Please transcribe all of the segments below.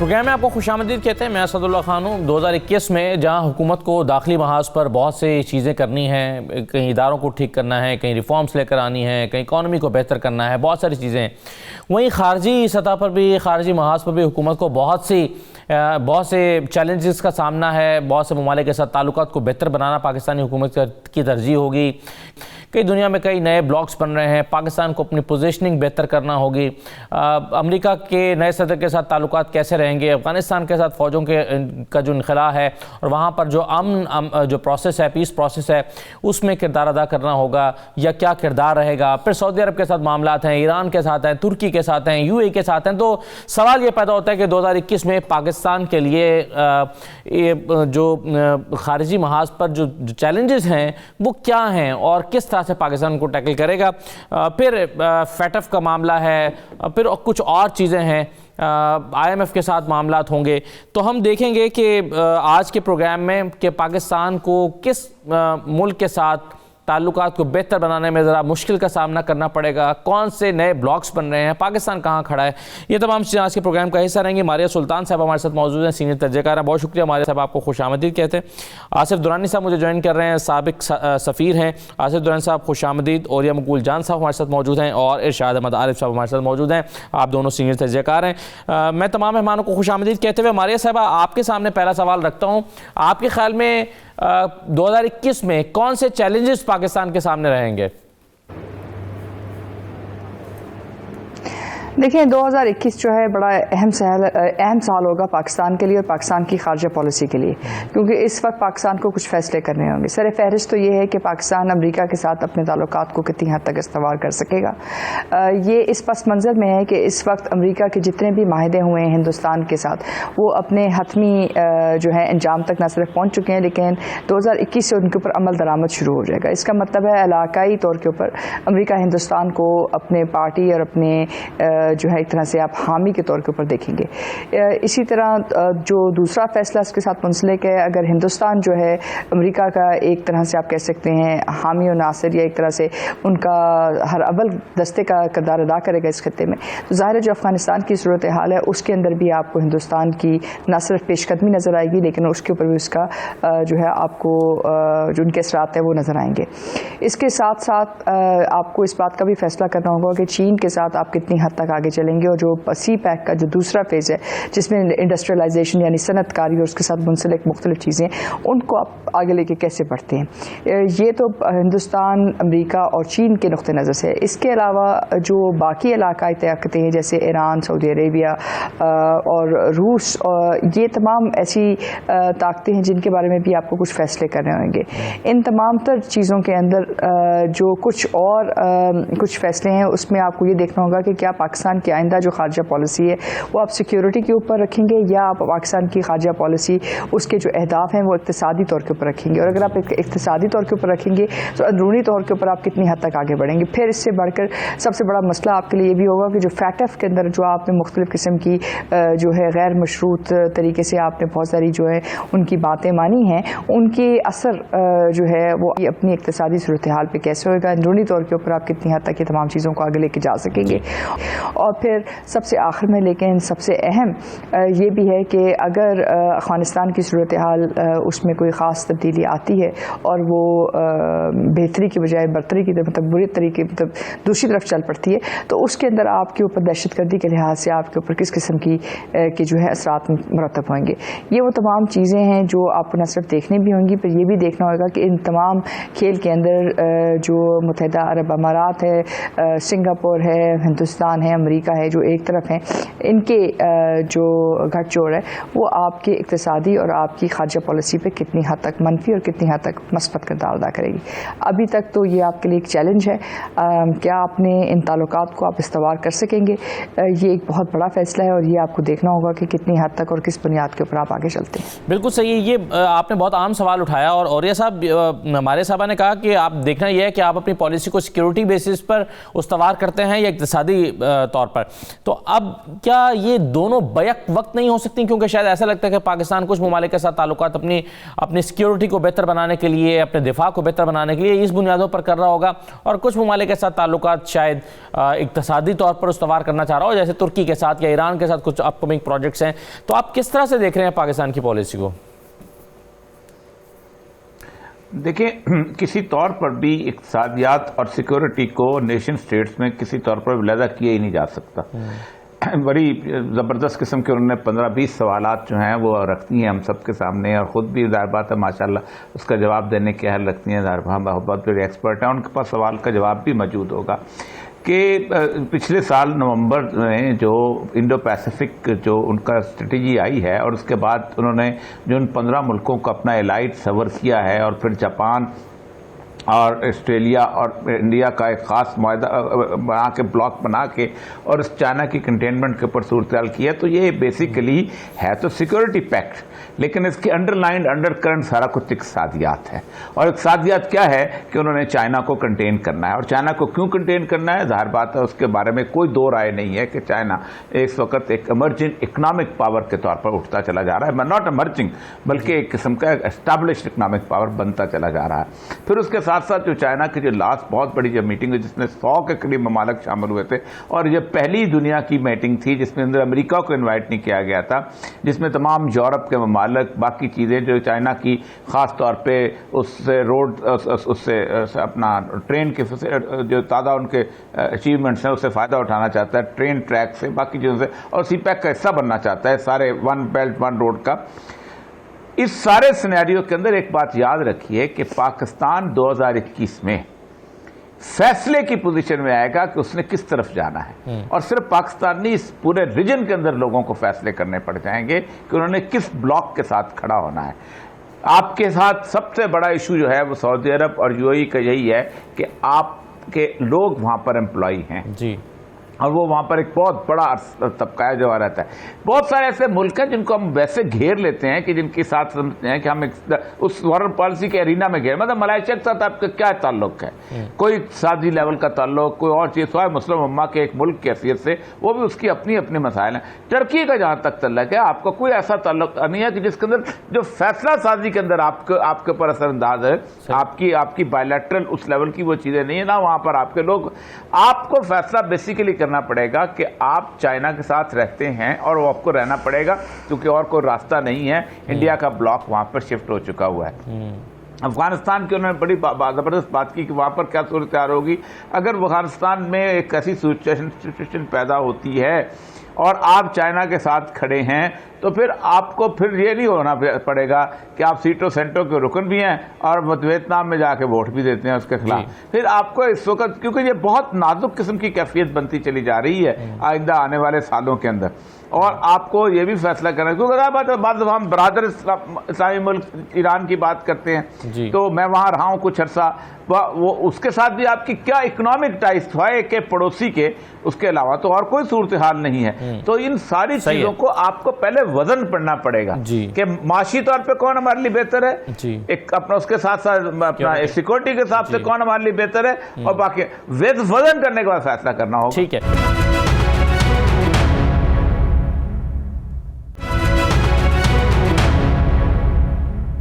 Programme میں آپ کو خوش آمدید کہتے ہیں. میں اسد اللہ خان ہوں. 2021 میں جہاں حکومت کو داخلی محاذ پر بہت سی چیزیں کرنی ہیں, کہیں اداروں کو ٹھیک کرنا ہے, کہیں ریفارمز لے کر آنی ہیں, کہیں اکانومی کو بہتر کرنا ہے, بہت ساری چیزیں ہیں, وہیں خارجی سطح پر بھی, خارجی محاذ پر بھی حکومت کو بہت سے چیلنجز کا سامنا ہے. بہت سے ممالک کے ساتھ تعلقات کو بہتر بنانا پاکستانی حکومت کی ترجیح ہوگی. کئی دنیا میں کئی نئے بلاکس بن رہے ہیں, پاکستان کو اپنی پوزیشننگ بہتر کرنا ہوگی. امریکہ کے نئے صدر کے ساتھ تعلقات کیسے رہیں گے, افغانستان کے ساتھ فوجوں کا جو انخلاء ہے اور وہاں پر جو جو پروسیس ہے, پیس پروسیس ہے, اس میں کردار ادا کرنا ہوگا یا کیا کردار رہے گا. پھر سعودی عرب کے ساتھ معاملات ہیں, ایران کے ساتھ ہیں, ترکی کے ساتھ ہیں, UAE کے ساتھ ہیں. تو سوال یہ پیدا ہوتا ہے کہ 2021 میں پاکستان کے لیے جو خارجی محاذ پر جو چیلنجز ہیں وہ کیا ہیں اور کس طرح سے پاکستان کو ٹیکل کرے گا. پھر FATF کا معاملہ ہے, پھر کچھ اور چیزیں ہیں, IMF کے ساتھ معاملات ہوں گے. تو ہم دیکھیں گے کہ آج کے پروگرام میں کہ پاکستان کو کس ملک کے ساتھ تعلقات کو بہتر بنانے میں ذرا مشکل کا سامنا کرنا پڑے گا, کون سے نئے بلاکس بن رہے ہیں, پاکستان کہاں کھڑا ہے, یہ تمام چیزیں آج کے پروگرام کا حصہ رہیں گی. ماریہ سلطان صاحب ہمارے ساتھ موجود ہیں, سینئر تجزیہ کار ہیں. بہت شکریہ ماریہ صاحب, آپ کو خوش آمدید کہتے ہیں. آصف درانی صاحب مجھے جوائن کر رہے ہیں, سابق سفیر ہیں. آصف درانی صاحب خوش آمدید. اوریا مقبول جان صاحب ہمارے ساتھ موجود ہیں اور ارشاد احمد عارف صاحب ہمارے ساتھ موجود ہیں. آپ دونوں سینئر تجزیہ کار ہیں. میں تمام مہمانوں کو خوش آمدید کہتے ہوئے ماریہ صاحبہ آپ کے سامنے پہلا سوال رکھتا ہوں. آپ کے خیال میں 2021 میں کون سے چیلنجز پاکستان کے سامنے رہیں گے؟ دیکھیں 2021 جو ہے بڑا اہم سال ہوگا پاکستان کے لیے اور پاکستان کی خارجہ پالیسی کے لیے, کیونکہ اس وقت پاکستان کو کچھ فیصلے کرنے ہوں گے. سر فہرست تو یہ ہے کہ پاکستان امریکہ کے ساتھ اپنے تعلقات کو کتنی حد تک استوار کر سکے گا. یہ اس پس منظر میں ہے کہ اس وقت امریکہ کے جتنے بھی معاہدے ہوئے ہیں ہندوستان کے ساتھ وہ اپنے حتمی جو ہے انجام تک نہ صرف پہنچ چکے ہیں, لیکن 2021 سے ان کے اوپر عمل درآمد شروع ہو جائے گا. اس کا مطلب ہے علاقائی طور کے اوپر امریکہ ہندوستان کو اپنے پارٹی اور اپنے جو ہے ایک طرح سے آپ حامی کے طور کے اوپر دیکھیں گے. اسی طرح جو دوسرا فیصلہ اس کے ساتھ منسلک ہے, اگر ہندوستان جو ہے امریکہ کا ایک طرح سے آپ کہہ سکتے ہیں حامی و ناصر یا ایک طرح سے ان کا ہر اول دستے کا کردار ادا کرے گا اس خطے میں, تو ظاہر ہے جو افغانستان کی صورتحال ہے اس کے اندر بھی آپ کو ہندوستان کی نہ صرف پیش قدمی نظر آئے گی, لیکن اس کے اوپر بھی اس کا جو ہے آپ کو جو ان کے اثرات ہیں وہ نظر آئیں گے. اس کے ساتھ ساتھ آپ کو اس بات کا بھی فیصلہ کرنا ہوگا کہ چین کے ساتھ آپ کتنی حد تک آگے چلیں گے, اور جو سی پیک کا جو دوسرا فیز ہے جس میں انڈسٹریلائزیشن یعنی صنعت کاری اور اس کے ساتھ منسلک مختلف چیزیں, ان کو آپ آگے لے کے کیسے بڑھتے ہیں. یہ تو ہندوستان, امریکہ اور چین کے نقطہ نظر سے. اس کے علاوہ جو باقی علاقائی طاقتیں ہیں جیسے ایران, سعودی عربیہ اور روس, یہ تمام ایسی طاقتیں ہیں جن کے بارے میں بھی آپ کو کچھ فیصلے کرنے ہوں گے. ان تمام تر چیزوں کے اندر جو کچھ فیصلے ہیں اس میں آپ کو یہ دیکھنا ہوگا کہ کیا پاکستان کی آئندہ جو خارجہ پالیسی ہے وہ آپ سیکیورٹی کے اوپر رکھیں گے یا آپ پاکستان کی خارجہ پالیسی اس کے جو اہداف ہیں وہ اقتصادی طور کے اوپر رکھیں گے. اور اگر آپ اقتصادی طور کے اوپر رکھیں گے تو اندرونی طور کے اوپر آپ کتنی حد تک آگے بڑھیں گے. پھر اس سے بڑھ کر سب سے بڑا مسئلہ آپ کے لیے یہ بھی ہوگا کہ جو FATF کے اندر جو آپ نے مختلف قسم کی جو ہے غیر مشروط طریقے سے آپ نے بہت ساری جو ہے ان کی باتیں مانی ہیں, ان کی اثر جو ہے وہ اپنی اقتصادی صورتحال پہ کیسے ہوئے گا, اندرونی طور کے اوپر آپ کتنی حد تک یہ تمام چیزوں کو آگے لے کے جا سکیں گے. اور پھر سب سے آخر میں لیکن سب سے اہم یہ بھی ہے کہ اگر افغانستان کی صورتحال اس میں کوئی خاص تبدیلی آتی ہے اور وہ بہتری کی بجائے برتری کی مطلب بری طریقے مطلب دوسری طرف چل پڑتی ہے, تو اس کے اندر آپ کے اوپر دہشت گردی کے لحاظ سے آپ کے اوپر کس قسم کی جو ہے اثرات مرتب ہوئیں گے. یہ وہ تمام چیزیں ہیں جو آپ کو نہ صرف دیکھنی بھی ہوں گی, پھر یہ بھی دیکھنا ہوگا کہ ان تمام کھیل کے اندر جو متحدہ عرب امارات ہے, سنگاپور ہے, ہندوستان ہے, امریکہ ہے, جو ایک طرف ہیں, ان کے جو گھٹ جوڑ ہے وہ آپ کے اقتصادی اور آپ کی خارجہ پالیسی پہ کتنی حد تک منفی اور کتنی حد تک مثبت کردار ادا کرے گی. ابھی تک تو یہ آپ کے لیے ایک چیلنج ہے, کیا آپ نے ان تعلقات کو آپ استوار کر سکیں گے. یہ ایک بہت بڑا فیصلہ ہے اور یہ آپ کو دیکھنا ہوگا کہ کتنی حد تک اور کس بنیاد کے اوپر آپ آگے چلتے ہیں. بالکل صحیح. یہ آپ نے بہت عام سوال اٹھایا اور اوریا صاحب ہمارے صاحبہ نے کہا کہ آپ دیکھنا یہ ہے کہ آپ اپنی پالیسی کو سیکیورٹی بیسس پر استوار کرتے ہیں یا اقتصادی طور پر. تو اب کیا یہ دونوں بیک وقت نہیں ہو سکتی؟ کیونکہ شاید ایسا لگتا ہے کہ پاکستان کچھ ممالک کے ساتھ تعلقات اپنی سیکیورٹی کو بہتر بنانے کے لیے، اپنے دفاع کو بہتر بنانے کے لیے اس بنیادوں پر کر رہا ہوگا، اور کچھ ممالک کے ساتھ تعلقات شاید اقتصادی طور پر استوار کرنا چاہ رہا ہو، جیسے ترکی کے ساتھ یا ایران کے ساتھ کچھ اپ کمنگ پروجیکٹس ہیں. تو آپ کس طرح سے دیکھ رہے ہیں پاکستان کی پالیسی کو؟ دیکھیں، کسی طور پر بھی اقتصادیات اور سیکورٹی کو نیشن سٹیٹس میں کسی طور پر علیحدہ کیا ہی نہیں جا سکتا. بڑی زبردست قسم کے انہوں نے 15-20 سوالات جو ہیں وہ رکھتی ہیں ہم سب کے سامنے، اور خود بھی ظاہر بات ہے ماشاءاللہ اس کا جواب دینے کے حل رکھتی ہیں. ظاہر بہت بڑے ایکسپرٹ ہیں، ان کے پاس سوال کا جواب بھی موجود ہوگا کہ پچھلے سال نومبر میں جو انڈو پیسیفک جو ان کا اسٹریٹجی آئی ہے، اور اس کے بعد انہوں نے جو ان 15 ملکوں کو اپنا الائٹ تصور کیا ہے، اور پھر جاپان اور آسٹریلیا اور انڈیا کا ایک خاص معاہدہ بنا کے بلاک بنا کے اور اس چائنا کی کنٹینمنٹ کے اوپر صورتحال کی ہے. تو یہ بیسیکلی ہے تو سیکورٹی پیکٹ، لیکن اس کے انڈر کرنٹ سارا کچھ اقتصادیات ہے. اور اقتصادیات کیا ہے کہ انہوں نے چائنا کو کنٹین کرنا ہے. اور چائنا کو کیوں کنٹین کرنا ہے؟ ظاہر بات ہے اس کے بارے میں کوئی دو رائے نہیں ہے کہ چائنا اس وقت ایک ایمرجنگ اکنامک پاور کے طور پر اٹھتا چلا جا رہا ہے. ناٹ ایمرجنگ بلکہ ایک قسم کا اسٹیبلشڈ اکنامک پاور بنتا چلا جا رہا ہے. پھر اس کے ساتھ ساتھ جو چائنا کی جو لاسٹ بہت بڑی جو میٹنگ ہوئی جس میں 100 کے قریب ممالک شامل ہوئے تھے، اور یہ پہلی دنیا کی میٹنگ تھی جس میں اندر امریکہ کو انوائٹ نہیں کیا گیا تھا، جس میں تمام یورپ کے ممالک، باقی چیزیں جو چائنا کی خاص طور پہ اس سے روڈ اس سے اپنا ٹرین کے جو تازہ ان کے اچیومنٹس ہیں اس سے فائدہ اٹھانا چاہتا ہے، ٹرین ٹریک سے، باقی چیزوں سے، اور سی پیک کا حصہ بننا چاہتا ہے سارے ون بیلٹ ون روڈ کا. اس سارے سینیریو کے اندر ایک بات یاد رکھیے کہ پاکستان 2021 میں فیصلے کی پوزیشن میں آئے گا کہ اس نے کس طرف جانا ہے، اور صرف پاکستان نہیں، اس پورے ریجن کے اندر لوگوں کو فیصلے کرنے پڑ جائیں گے کہ انہوں نے کس بلاک کے ساتھ کھڑا ہونا ہے. آپ کے ساتھ سب سے بڑا ایشو جو ہے وہ سعودی عرب اور یو اے ای کا یہی ہے کہ آپ کے لوگ وہاں پر امپلائی ہیں جی، اور وہ وہاں پر ایک بہت بڑا طبقہ ہے جو رہتا ہے. بہت سارے ایسے ملک ہیں جن کو ہم ویسے گھیر لیتے ہیں کہ جن کے ساتھ سمجھتے ہیں کہ ہم اس فارن پالیسی کے ارینا میں گھیر، مطلب ملائیشیا کے ساتھ آپ کا کیا تعلق ہے؟ کوئی اقتصادی لیول کا تعلق، کوئی اور چیز، سوائے مسلم امہ کے ایک ملک کی حیثیت سے، وہ بھی اس کی اپنی اپنے مسائل ہیں. ٹرکی کا جہاں تک تعلق ہے، آپ کا کوئی ایسا تعلق نہیں ہے کہ جس کے اندر جو فیصلہ سازی کے اندر آپ کے اوپر اثر انداز ہے، آپ کی بائیلیٹرل اس لیول کی وہ چیزیں نہیں ہیں نا. وہاں پر آپ کے لوگ، آپ کو فیصلہ بیسیکلی کرنا پڑے گا کہ آپ چائنا کے ساتھ رہتے ہیں، اور وہ آپ کو رہنا پڑے گا کیونکہ اور کوئی راستہ نہیں ہے. انڈیا کا بلاک وہاں پر شفٹ ہو چکا ہوا ہے. افغانستان کی انہوں نے بڑی زبردست بات کی کہ وہاں پر کیا صورتحال ہوگی اگر افغانستان میں ایک ایسی سچویشن پیدا ہوتی ہے اور آپ چائنا کے ساتھ کھڑے ہیں، تو پھر آپ کو پھر یہ نہیں ہونا پڑے گا کہ آپ سیٹوں سینٹوں کے رکن بھی ہیں اور ویتنام میں جا کے ووٹ بھی دیتے ہیں اس کے خلاف. پھر آپ کو اس وقت، کیونکہ یہ بہت نازک قسم کی کیفیت بنتی چلی جا رہی ہے آئندہ آنے والے سالوں کے اندر، اور آپ کو یہ بھی فیصلہ کرنا ہے. کیونکہ بعض ہم برادر اسلامی ملک ایران کی بات کرتے ہیں تو میں وہاں رہا ہوں کچھ عرصہ، وہ اس کے ساتھ بھی آپ کی کیا اکنامک ٹائز تھے کہ پڑوسی کے، اس کے علاوہ تو اور کوئی صورتحال نہیں ہے. تو ان ساری چیزوں کو آپ کو پہلے وزن پڑنا پڑے گا کہ معاشی طور پہ کون ہمارے لیے بہتر ہے، ایک اپنا اس کے ساتھ ساتھ اپنا سیکورٹی کے حساب سے کون ہمارے لیے بہتر ہے، اور باقی وزن کرنے کے بعد فیصلہ کرنا ہوگا. ٹھیک ہے.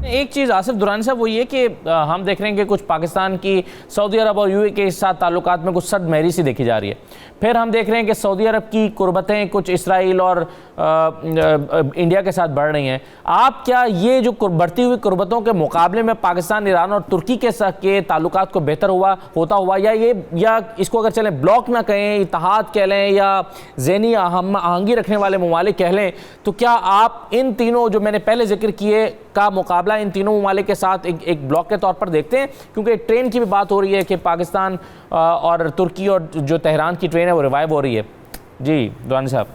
ایک چیز آصف درانی صاحب وہ یہ کہ ہم دیکھ رہے ہیں کہ کچھ پاکستان کی سعودی عرب اور یو اے کے ساتھ تعلقات میں کچھ سد مہری سی دیکھی جا رہی ہے. پھر ہم دیکھ رہے ہیں کہ سعودی عرب کی قربتیں کچھ اسرائیل اور انڈیا کے ساتھ بڑھ رہی ہیں. آپ کیا یہ جو بڑھتی ہوئی قربتوں کے مقابلے میں پاکستان، ایران اور ترکی کے ساتھ کے تعلقات کو بہتر ہوتا ہوا، یا اس کو اگر چلیں بلاک نہ کہیں، اتحاد کہہ لیں، یا ذہنی آہنگی رکھنے والے ممالک کہہ لیں، تو کیا آپ ان تینوں جو میں نے پہلے ذکر کیے کا مقابلہ ان تینوں ممالک کے ساتھ ایک بلاک کے طور پر دیکھتے ہیں؟ کیونکہ ٹرین کی بھی بات ہو رہی ہے کہ پاکستان اور ترکی اور جو تہران کی ٹرین ہے وہ ریوائیو ہو رہی ہے. جی درانی صاحب.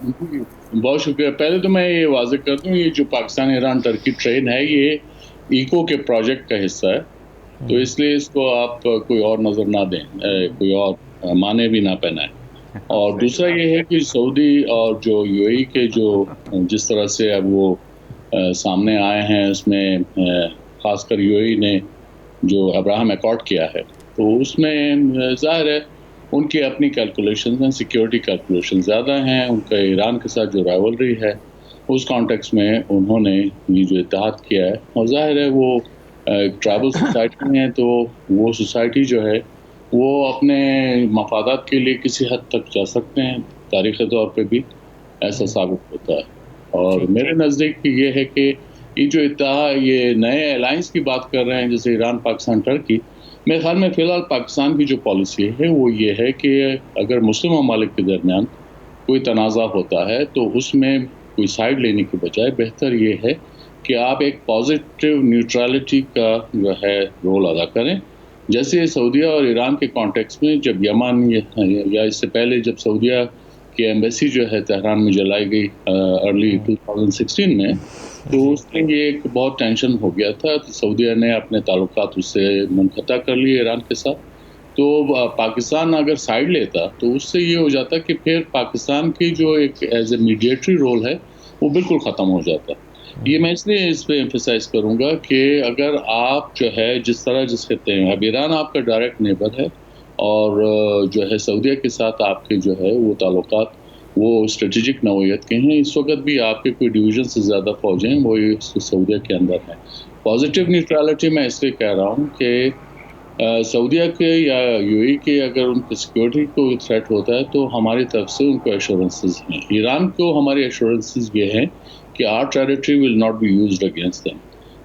بہت شکریہ. پہلے تو میں یہ واضح کر دوں، یہ جو پاکستان ایران ترکی ٹرین ہے یہ ایکو کے پروجیکٹ کا حصہ ہے، تو اس لیے اس کو آپ کوئی اور نظر نہ دیں، کوئی اور معنی بھی نہ پہنائیں. اور دوسرا یہ ہے کہ سعودی اور جو یو اے ای کے جو جس طرح سے اب وہ سامنے آئے ہیں، اس میں خاص کر یو اے ای نے جو ابراہم ایکارڈ کیا ہے، تو اس میں ظاہر ہے ان کی اپنی کیلکولیشنز ہیں, سیکیورٹی کیلکولیشن زیادہ ہیں, ان کا ایران کے ساتھ جو رائیولری ہے اس کانٹیکس میں انہوں نے یہ جو اتحاد کیا ہے, اور ظاہر ہے وہ ٹرائبل سوسائٹی ہیں, تو وہ سوسائٹی جو ہے وہ اپنے مفادات کے لیے کسی حد تک جا سکتے ہیں, تاریخی طور پہ بھی ایسا ثابت ہوتا ہے. اور میرے نزدیک یہ ہے کہ یہ جو اتحاد, یہ نئے الائنس کی بات کر رہے ہیں جیسے ایران, پاکستان, ٹرکی, میرے خیال میں فی الحال پاکستان کی جو پالیسی ہے وہ یہ ہے کہ اگر مسلم ممالک کے درمیان کوئی تنازع ہوتا ہے تو اس میں کوئی سائڈ لینے کے بجائے بہتر یہ ہے کہ آپ ایک پازیٹیو نیوٹرلٹی کا جو ہے رول ادا کریں. جیسے سعودیہ اور ایران کے کانٹیکس میں جب یمن یا اس سے پہلے جب سعودیہ کی ایمبیسی جو ہے تہران میں جلائی گئی ارلی 2016 میں, تو اس میں یہ ایک بہت ٹینشن ہو گیا تھا, تو سعودیہ نے اپنے تعلقات اس سے منقطع کر لیے ایران کے ساتھ. تو پاکستان اگر سائڈ لیتا تو اس سے یہ ہو جاتا کہ پھر پاکستان کی جو ایک ایز اے میڈیٹری رول ہے وہ بالکل ختم ہو جاتا. یہ میں اس لیے اس پہ ایمفیسائز کروں گا کہ اگر آپ جو ہے جس خطے ہیں, اب ایران آپ کا ڈائریکٹ نیبر ہے اور جو ہے سعودیہ کے ساتھ آپ کے جو ہے وہ تعلقات وہ اسٹریٹجک نوعیت کے ہیں. اس وقت بھی آپ کے کوئی ڈویژن سے زیادہ فوجیں وہ سعودیہ کے اندر ہیں. پازیٹیو نیوٹرلٹی میں اس لیے کہہ رہا ہوں کہ سعودیہ کے یا یو اے کے اگر ان کی سیکورٹی کو تھریٹ ہوتا ہے تو ہماری طرف سے ان کو ایشورنسز ہیں. ایران کو ہماری ایشورنسز یہ ہیں کہ our territory will not be used against them.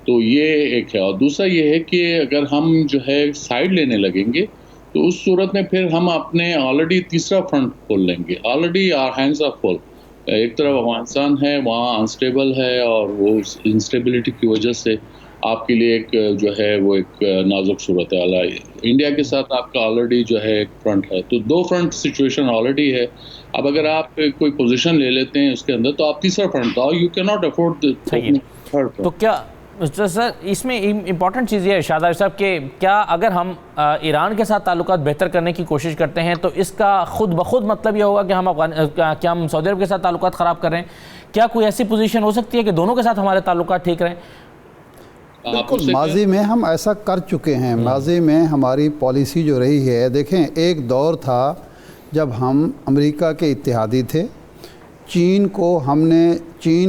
تو یہ ایک ہے. اور دوسرا یہ ہے کہ اگر ہم جو ہے سائڈ لینے لگیں گے تو اس صورت میں پھر ہم اپنے آلریڈی تیسرا فرنٹ کھول لیں گے. Already our hands are full. ایک طرف افغانستان ہے, وہاں انسٹیبل ہے, اور وہ انسٹیبلٹی کی وجہ سے آپ کے لیے ایک جو ہے وہ ایک نازک صورتحال ہے. انڈیا کے ساتھ آپ کا آلریڈی جو ہے ایک فرنٹ ہے, تو دو فرنٹ سچویشن آلریڈی ہے. اب اگر آپ کوئی پوزیشن لے لیتے ہیں اس کے اندر تو آپ تیسرا فرنٹ تھا, you can not afford third. تو کیا سر اس میں امپورٹنٹ چیز یہ ہے شاہد عارف صاحب کہ کیا اگر ہم ایران کے ساتھ تعلقات بہتر کرنے کی کوشش کرتے ہیں تو اس کا خود بخود مطلب یہ ہوگا کہ ہم سعودی عرب کے ساتھ تعلقات خراب کر رہے ہیں؟ کیا کوئی ایسی پوزیشن ہو سکتی ہے کہ دونوں کے ساتھ ہمارے تعلقات ٹھیک رہیں؟ بالکل, ماضی میں ہم ایسا کر چکے ہیں. ماضی میں ہماری پالیسی جو رہی ہے, دیکھیں ایک دور تھا جب ہم امریکہ کے اتحادی تھے. چین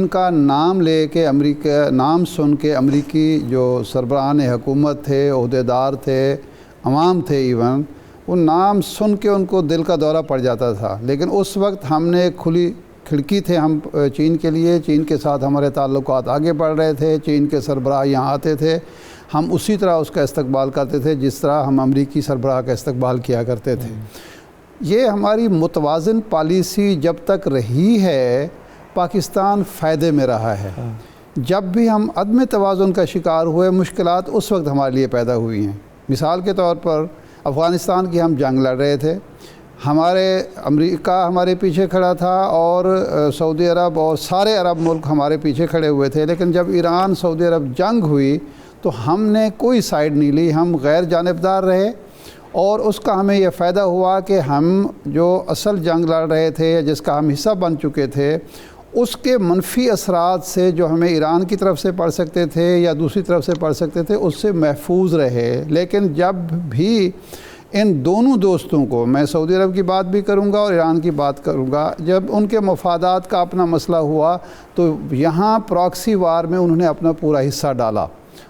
کا نام لے کے نام سن کے امریکی جو سربراہان حکومت تھے, عہدیدار تھے, عوام تھے, ایون وہ نام سن کے ان کو دل کا دورہ پڑ جاتا تھا. لیکن اس وقت ہم نے کھلی کھڑکی تھے ہم چین کے لیے. چین کے ساتھ ہمارے تعلقات آگے بڑھ رہے تھے. چین کے سربراہ یہاں آتے تھے, ہم اسی طرح اس کا استقبال کرتے تھے جس طرح ہم امریکی سربراہ کا استقبال کیا کرتے تھے. یہ ہماری متوازن پالیسی جب تک رہی ہے پاکستان فائدے میں رہا ہے. جب بھی ہم عدم توازن کا شکار ہوئے, مشکلات اس وقت ہمارے لیے پیدا ہوئی ہیں. مثال کے طور پر افغانستان کی ہم جنگ لڑ رہے تھے, امریکہ ہمارے پیچھے کھڑا تھا اور سعودی عرب اور سارے عرب ملک ہمارے پیچھے کھڑے ہوئے تھے. لیکن جب ایران سعودی عرب جنگ ہوئی تو ہم نے کوئی سائیڈ نہیں لی, ہم غیر جانبدار رہے. اور اس کا ہمیں یہ فائدہ ہوا کہ ہم جو اصل جنگ لڑ رہے تھے, جس کا ہم حصہ بن چکے تھے, اس کے منفی اثرات سے جو ہمیں ایران کی طرف سے پڑ سکتے تھے یا دوسری طرف سے پڑ سکتے تھے, اس سے محفوظ رہے. لیکن جب بھی ان دونوں دوستوں کو, میں سعودی عرب کی بات بھی کروں گا اور ایران کی بات کروں گا, جب ان کے مفادات کا اپنا مسئلہ ہوا تو یہاں پراکسی وار میں انہوں نے اپنا پورا حصہ ڈالا,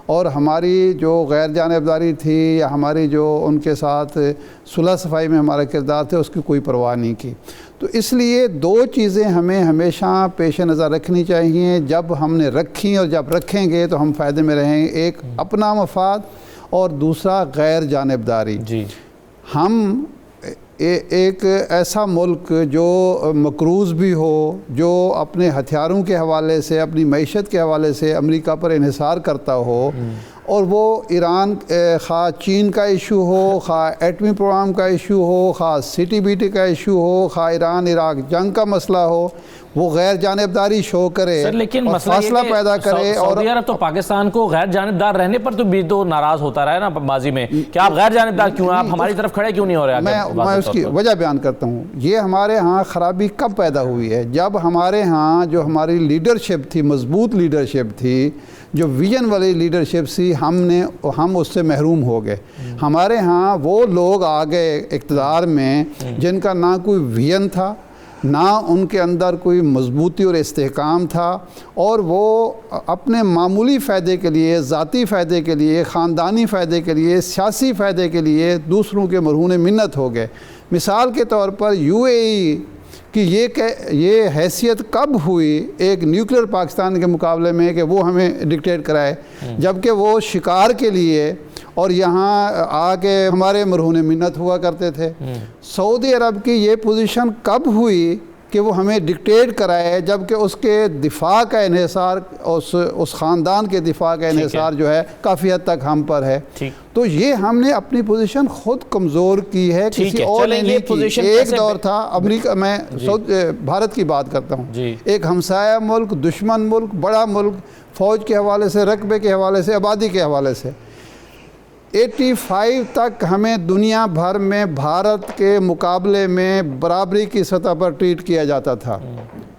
اور ہماری جو غیر جانبداری تھی یا ہماری جو ان کے ساتھ صلح صفائی میں ہمارا کردار تھا اس کی کوئی پرواہ نہیں کی. تو اس لیے دو چیزیں ہمیں ہمیشہ پیش نظر رکھنی چاہیے. جب ہم نے رکھی اور جب رکھیں گے تو ہم فائدے میں رہیں گے. ایک اپنا مفاد اور دوسرا غیر جانبداری. جی, ہم ایک ایسا ملک جو مقروض بھی ہو, جو اپنے ہتھیاروں کے حوالے سے, اپنی معیشت کے حوالے سے امریکہ پر انحصار کرتا ہو, اور وہ ایران خواہ چین کا ایشو ہو, خواہ ایٹمی پروگرام کا ایشو ہو, خواہ CTBT کا ایشو ہو, خواہ ایران عراق جنگ کا مسئلہ ہو, وہ غیر جانبداری شو کرے اور فاصلہ پیدا کرے. اور سعودی عرب تو پاکستان کو غیر جانبدار رہنے پر تو بھی تو ناراض ہوتا رہا ہے نا ماضی میں, کہ آپ غیر جانبدار کیوں ہیں, آپ ہماری طرف کھڑے کیوں نہیں ہو رہے. میں اس کی وجہ بیان کرتا ہوں. یہ ہمارے ہاں خرابی کب پیدا ہوئی ہے, جب ہمارے ہاں جو ہماری لیڈرشپ تھی, مضبوط لیڈرشپ تھی, جو ویژن والی لیڈرشپ سی ہم اس سے محروم ہو گئے. ہمارے ہاں وہ لوگ آ گئے اقتدار میں جن کا نہ کوئی ویژن تھا, نہ ان کے اندر کوئی مضبوطی اور استحکام تھا, اور وہ اپنے معمولی فائدے کے لیے, ذاتی فائدے کے لیے, خاندانی فائدے کے لیے, سیاسی فائدے کے لیے دوسروں کے مرہون منت ہو گئے. مثال کے طور پر UAE کہ یہ حیثیت کب ہوئی ایک نیوکلیر پاکستان کے مقابلے میں کہ وہ ہمیں ڈکٹیٹ کرائے, جبکہ وہ شکار کے لیے اور یہاں آ کے ہمارے مرہون منت ہوا کرتے تھے. سعودی عرب کی یہ پوزیشن کب ہوئی کہ وہ ہمیں ڈکٹیٹ کرائے, جبکہ اس کے دفاع کا انحصار, اس خاندان کے دفاع کا انحصار جو ہے کافی حد تک ہم پر ہے. تو یہ ہم نے اپنی پوزیشن خود کمزور کی ہے, کسی اور نے نہیں کی. ایک دور تھا امریکہ, میں بھارت کی بات کرتا ہوں, ایک ہمسایہ ملک, دشمن ملک, بڑا ملک, فوج کے حوالے سے, رقبے کے حوالے سے, آبادی کے حوالے سے. 85 تک ہمیں دنیا بھر میں بھارت کے مقابلے میں برابری کی سطح پر ٹریٹ کیا جاتا تھا.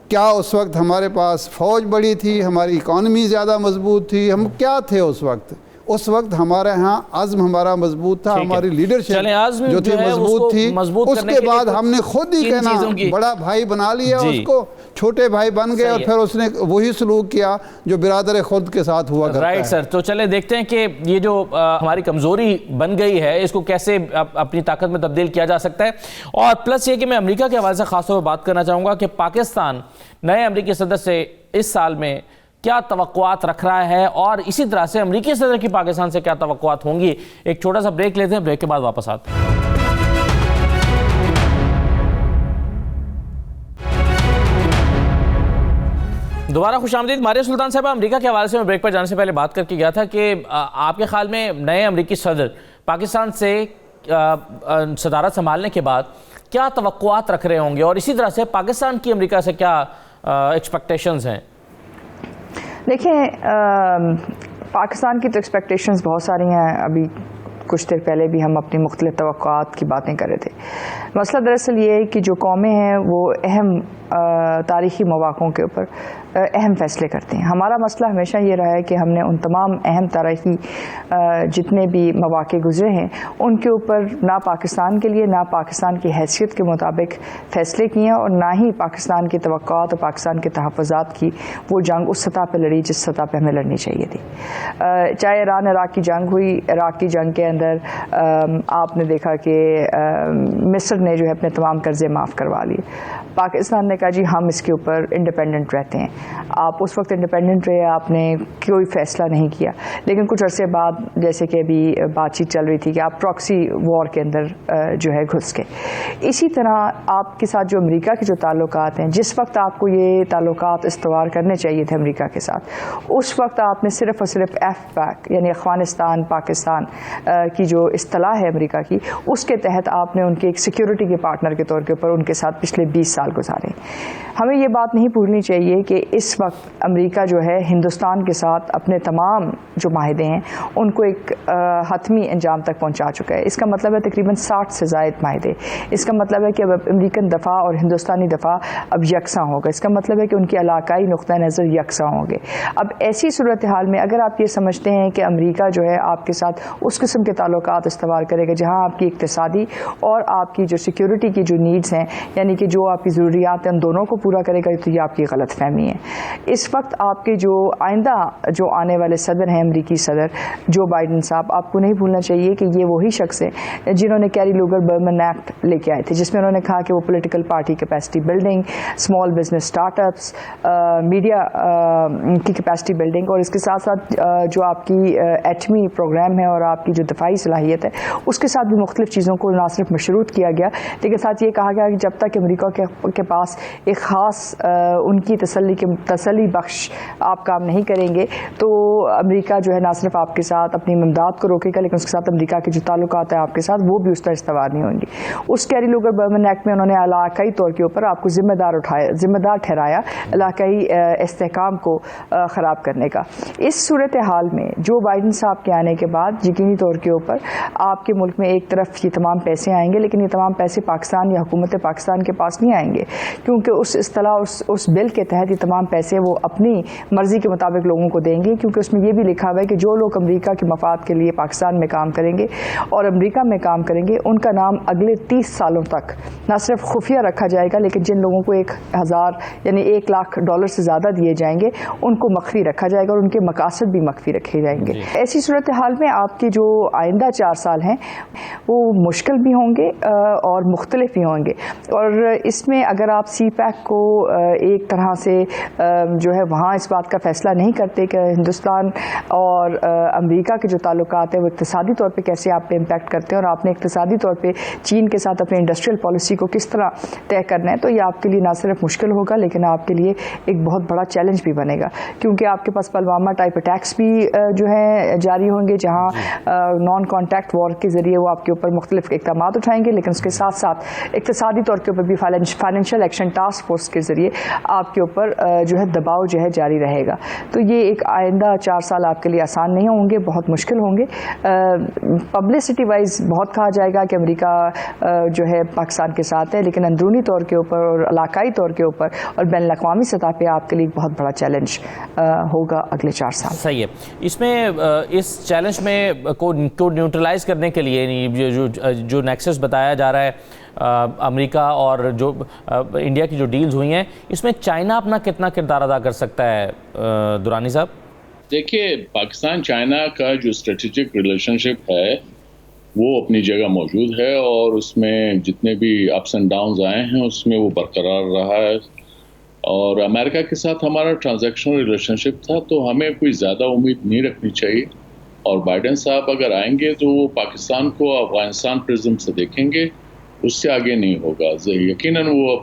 کیا اس وقت ہمارے پاس فوج بڑی تھی, ہماری اکانومی زیادہ مضبوط تھی, ہم کیا تھے اس وقت ہمارے ہاں عزم ہمارا مضبوط تھا, ہماری لیڈرشپ جو تھی مضبوط تھی. اس کے بعد ہم نے خود ہی کہنا بڑا بھائی بنا لیا اس کو, چھوٹے بھائی بن گئے, اور پھر اس نے وہی سلوک کیا جو برادر خود کے ساتھ ہوا کرتا ہے. رائٹ سر, تو چلے دیکھتے ہیں کہ یہ جو ہماری کمزوری بن گئی ہے اس کو کیسے اپنی طاقت میں تبدیل کیا جا سکتا ہے. اور پلس یہ کہ میں امریکہ کے حوالے سے خاص طور پر بات کرنا چاہوں گا کہ پاکستان نئے امریکی صدر سے اس سال میں کیا توقعات رکھ رہا ہے, اور اسی طرح سے امریکی صدر کی پاکستان سے کیا توقعات ہوں گی. ایک چھوٹا سا بریک لیتے ہیں, بریک کے بعد واپس آتے ہیں. دوبارہ خوش آمدید. ماریہ سلطان صاحب, امریکہ کے حوالے سے میں بریک پر جانے سے پہلے بات کر کے گیا تھا کہ آپ کے خیال میں نئے امریکی صدر پاکستان سے صدارت سنبھالنے کے بعد کیا توقعات رکھ رہے ہوں گے, اور اسی طرح سے پاکستان کی امریکہ سے کیا ایکسپیکٹیشنز ہیں؟ دیکھیں, پاکستان کی تو ایکسپیکٹیشنز بہت ساری ہیں. ابھی کچھ دیر پہلے بھی ہم اپنی مختلف توقعات کی باتیں کر رہے تھے. مسئلہ دراصل یہ ہے کہ جو قومیں ہیں وہ اہم تاریخی مواقعوں کے اوپر اہم فیصلے کرتے ہیں. ہمارا مسئلہ ہمیشہ یہ رہا ہے کہ ہم نے ان تمام اہم تاریخی جتنے بھی مواقع گزرے ہیں ان کے اوپر نہ پاکستان کے لیے, نہ پاکستان کی حیثیت کے مطابق فیصلے کیے ہیں, اور نہ ہی پاکستان کی توقعات اور پاکستان کے تحفظات کی وہ جنگ اس سطح پہ لڑی جس سطح پہ ہمیں لڑنی چاہیے تھی. چاہے ایران عراق کی جنگ ہوئی, عراق کی جنگ کے اندر آپ نے دیکھا کہ مصر نے جو ہے اپنے تمام قرضے معاف کروا لیے. پاکستان نے کہا جی ہم اس کے اوپر انڈیپینڈنٹ رہتے ہیں. آپ اس وقت انڈیپینڈنٹ رہے, آپ نے کوئی فیصلہ نہیں کیا, لیکن کچھ عرصے بعد جیسے کہ ابھی بات چیت چل رہی تھی کہ آپ پراکسی وار کے اندر جو ہے گھس گئے. اسی طرح آپ کے ساتھ جو امریکہ کے جو تعلقات ہیں, جس وقت آپ کو یہ تعلقات استوار کرنے چاہیے تھے امریکہ کے ساتھ, اس وقت آپ نے صرف اور صرف ایف یعنی افغانستان پاکستان کی جو اصطلاح ہے امریکہ کی, اس کے تحت آپ نے ان کے ایک سیکیورٹی کے پارٹنر کے طور کے اوپر ان کے ساتھ پچھلے 20 سال گزارے. ہمیں یہ بات نہیں بھولنی چاہیے کہ اس وقت امریکہ جو ہے ہندوستان کے ساتھ اپنے تمام جو معاہدے ہیں ان کو ایک حتمی انجام تک پہنچا چکا ہے. اس کا مطلب ہے تقریباً 60 سے زائد معاہدے. اس کا مطلب ہے کہ اب امریکن دفاع اور ہندوستانی دفاع اب یکساں ہوگا. اس کا مطلب ہے کہ ان کی علاقائی نقطہ نظر یکساں ہوں گے. اب ایسی صورتحال میں اگر آپ یہ سمجھتے ہیں کہ امریکہ جو ہے آپ کے ساتھ اس قسم کے تعلقات استوار کرے گا جہاں آپ کی اقتصادی اور آپ کی جو سیکیورٹی کی جو نیڈز ہیں, یعنی کہ جو آپ کی ضروریات ہیں ان دونوں کو پورا کرے گا, تو یہ آپ کی غلط فہمی ہے. اس وقت آپ کے جو آئندہ جو آنے والے صدر ہیں امریکی صدر جو بائیڈن صاحب, آپ کو نہیں بھولنا چاہیے کہ یہ وہی شخص ہیں جنہوں نے کیری لوگر برمن ایکٹ لے کے آئے تھے, جس میں انہوں نے کہا کہ وہ political party capacity building, small business start ups, media کی کیپیسٹی بلڈنگ, اور اس کے ساتھ ساتھ جو آپ کی ایٹمی پروگرام ہے اور آپ کی جو دفاعی صلاحیت ہے اس کے ساتھ بھی مختلف چیزوں کو نہ صرف مشروط کیا گیا, لیکن ساتھ یہ کہا گیا کہ جب تک امریکہ کے پاس ایک خاص ان کی تسلی بخش آپ کام نہیں کریں گے تو امریکہ جو ہے نہ صرف آپ کے ساتھ اپنی امداد کو روکے گا, لیکن اس کے ساتھ امریکہ کے جو تعلقات ہیں آپ کے ساتھ وہ بھی اس طرح استوار نہیں ہوں گی. اس کیری لوگر برمن ایکٹ میں انہوں نے علاقائی طور کے اوپر آپ کو ذمہ دار ٹھہرایا علاقائی استحکام کو خراب کرنے کا. اس صورتحال میں جو بائیڈن صاحب کے آنے کے بعد یقینی طور کے اوپر آپ کے ملک میں ایک طرف یہ تمام پیسے آئیں گے, لیکن یہ تمام پیسے پاکستان یا حکومت پاکستان کے پاس نہیں آئیں گے, کیونکہ اس اصطلاح اس بل کے تحت یہ تمام پیسے وہ اپنی مرضی کے مطابق لوگوں کو دیں گے، کیونکہ اس میں یہ بھی لکھا ہوا ہے کہ جو لوگ امریکہ کے مفاد کے لیے پاکستان میں کام کریں گے اور امریکہ میں کام کریں گے ان کا نام اگلے 30 سالوں تک نہ صرف خفیہ رکھا جائے گا، لیکن جن لوگوں کو 1,000 یعنی $1,00,000 سے زیادہ دیے جائیں گے ان کو مخفی رکھا جائے گا اور ان کے مقاصد بھی مخفی رکھے جائیں گے۔ ایسی صورتحال میں آپ کے جو آئندہ 4 سال ہیں وہ مشکل بھی ہوں گے اور مختلف بھی ہوں گے، اور اس میں اگر آپ سی پیک کو ایک طرح سے جو ہے وہاں اس بات کا فیصلہ نہیں کرتے کہ ہندوستان اور امریکہ کے جو تعلقات ہیں وہ اقتصادی طور پہ کیسے آپ پہ امپیکٹ کرتے ہیں اور آپ نے اقتصادی طور پہ چین کے ساتھ اپنے انڈسٹریل پالیسی کو کس طرح طے کرنا ہے، تو یہ آپ کے لیے نہ صرف مشکل ہوگا لیکن آپ کے لیے ایک بہت بڑا چیلنج بھی بنے گا، کیونکہ آپ کے پاس پلوامہ ٹائپ اٹیکس بھی جو ہے جاری ہوں گے جہاں نان کانٹیکٹ وار کے ذریعے وہ آپ کے اوپر مختلف اقدامات اٹھائیں گے، لیکن اس کے ساتھ ساتھ اقتصادی طور کے اوپر بھی فائنینشیل ایکشن ٹاسک فورس کے ذریعے آپ کے اوپر جو ہے دباؤ جو ہے جاری رہے گا۔ تو یہ ایک آئندہ 4 سال آپ کے لیے آسان نہیں ہوں گے، بہت مشکل ہوں گے۔ پبلسٹی وائز بہت کہا جائے گا کہ امریکہ جو ہے پاکستان کے ساتھ ہے، لیکن اندرونی طور کے اوپر اور علاقائی طور کے اوپر اور بین الاقوامی سطح پہ آپ کے لیے بہت بڑا چیلنج ہوگا اگلے 4 سال۔ صحیح ہے۔ اس میں اس چیلنج میں کو نیوٹرلائز کرنے کے لیے جو نیکسس بتایا جا رہا ہے امریکہ اور جو انڈیا کی جو ڈیلز ہوئی ہیں، اس میں چائنا اپنا کتنا کردار ادا کر سکتا ہے درانی صاحب؟ دیکھیے، پاکستان چائنا کا جو اسٹریٹجک ریلیشن شپ ہے وہ اپنی جگہ موجود ہے، اور اس میں جتنے بھی اپس اینڈ ڈاؤنز آئے ہیں اس میں وہ برقرار رہا ہے، اور امریکہ کے ساتھ ہمارا ٹرانزیکشنل ریلیشن شپ تھا، تو ہمیں کوئی زیادہ امید نہیں رکھنی چاہیے، اور بائیڈن صاحب اگر آئیں گے تو وہ پاکستان کو افغانستان پرزم سے دیکھیں گے، اس سے آگے نہیں ہوگا۔ یقیناً وہ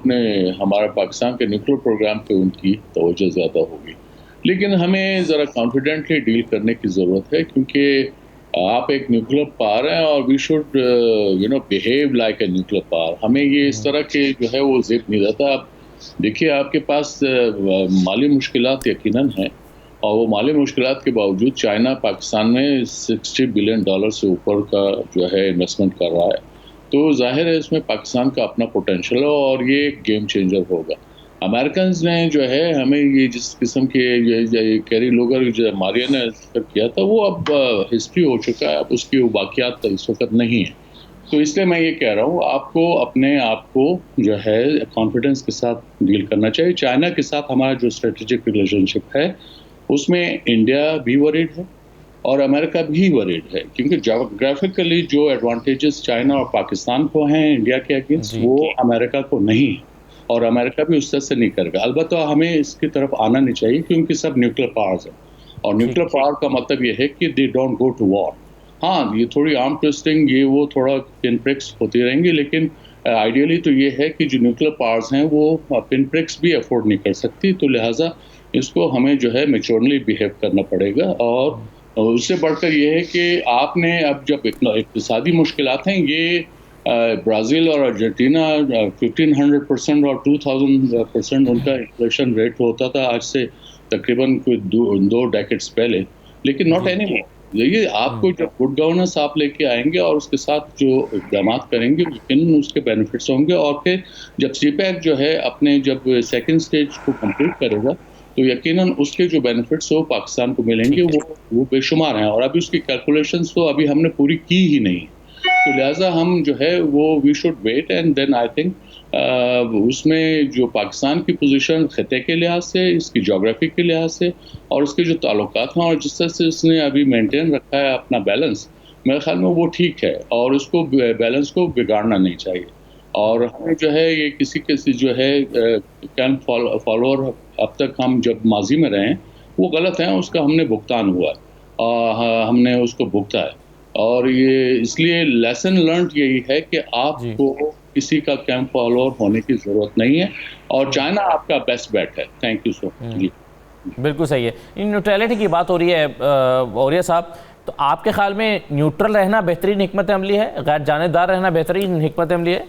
ہمارا پاکستان کے نیوکلیر پروگرام پہ ان کی توجہ زیادہ ہوگی، لیکن ہمیں ذرا کانفیڈنٹلی ڈیل کرنے کی ضرورت ہے، کیونکہ آپ ایک نیوکلیر پاور ہیں اور we should behave like a nuclear power. ہمیں یہ اس طرح کے جو ہے وہ زپ نہیں رہتا۔ آپ دیکھیے، آپ کے پاس مالی مشکلات یقیناً ہیں، اور وہ مالی مشکلات کے باوجود چائنا پاکستان میں $60 بلین سے اوپر کا جو ہے انویسٹمنٹ کر رہا ہے، تو ظاہر ہے اس میں پاکستان کا اپنا پوٹینشیل ہے اور یہ ایک گیم چینجر ہوگا۔ امریکنز نے جو ہے ہمیں یہ جس قسم کے کیری لوگر جو ماریا نے کیا تھا وہ اب ہسٹری ہو چکا ہے، اب اس کی واقعات اس وقت نہیں ہیں، تو اس لیے میں یہ کہہ رہا ہوں آپ کو اپنے آپ کو جو ہے کانفیڈنس کے ساتھ ڈیل کرنا چاہیے۔ چائنا کے ساتھ ہمارا جو اسٹریٹجک ریلیشن شپ ہے اس میں انڈیا بھی وریڈ ہے اور امریکہ بھی وریڈ ہے، کیونکہ جغرافیکلی جو ایڈوانٹیجز چائنا اور پاکستان کو ہیں انڈیا کے اگینسٹ وہ امریکہ کو نہیں، اور امریکہ بھی اس طرح سے نہیں کرے گا۔ البتہ ہمیں اس کی طرف آنا نہیں چاہیے کیونکہ سب نیوکلیر پاورز ہیں، اور نیوکلیر پاور کا مطلب یہ ہے کہ they don't go to war. ہاں، یہ تھوڑی آرم ٹویسٹنگ یہ وہ تھوڑا پن پرکس ہوتی رہیں گی، لیکن آئیڈیلی تو یہ ہے کہ جو نیوکلیر پاورز ہیں وہ پن پرکس بھی افورڈ نہیں کر سکتی، تو لہٰذا اس کو ہمیں جو ہے میچورلی بیہیو کرنا پڑے گا۔ اور اس سے بڑھ کر یہ ہے کہ آپ نے اب جب اقتصادی مشکلات ہیں، یہ برازیل اور ارجنٹینا 1500% اور 2000% ان کا انفلیشن ریٹ ہوتا تھا آج سے تقریباً کوئی 2 ڈیکیڈز پہلے، لیکن ناٹ اینی مور۔ یہ آپ کو جب گڈ گورننس آپ لے کے آئیں گے اور اس کے ساتھ جو اقدامات کریں گے یقیناً اس کے بینیفٹس ہوں گے، اور پھر جب سی پیک جو ہے اپنے جب سیکنڈ سٹیج کو کمپلیٹ کرے گا تو یقیناً اس کے جو بینیفٹس ہو پاکستان کو ملیں گے وہ بے شمار ہیں، اور ابھی اس کی کیلکولیشنز تو ابھی ہم نے پوری کی ہی نہیں، تو لہٰذا ہم جو ہے وہ we should wait and then I think اس میں جو پاکستان کی پوزیشن خطے کے لحاظ سے، اس کی جغرافی کے لحاظ سے اور اس کے جو تعلقات ہیں اور جس طرح سے اس نے ابھی مینٹین رکھا ہے اپنا بیلنس، میرے خیال میں وہ ٹھیک ہے، اور اس کو بیلنس کو بگاڑنا نہیں چاہیے، اور ہمیں جو ہے یہ کسی جو ہے فالوور اب تک ہم جب ماضی میں رہے ہیں وہ غلط ہیں، اس کا ہم نے بھگتان ہوا ہے، ہم نے اس کو بھگتا ہے، اور یہ اس لیے لیسن لرنڈ یہی ہے کہ آپ کو کسی کا کیمپ فالوور ہونے کی ضرورت نہیں ہے، اور چائنا آپ کا بیسٹ بیٹ ہے۔ تھینک یو سو مچ۔ بالکل صحیح ہے۔ نیوٹرلٹی کی بات ہو رہی ہے اوریہ صاحب، تو آپ کے خیال میں نیوٹرل رہنا بہترین حکمت عملی ہے، غیر جانبدار رہنا بہترین حکمت عملی ہے؟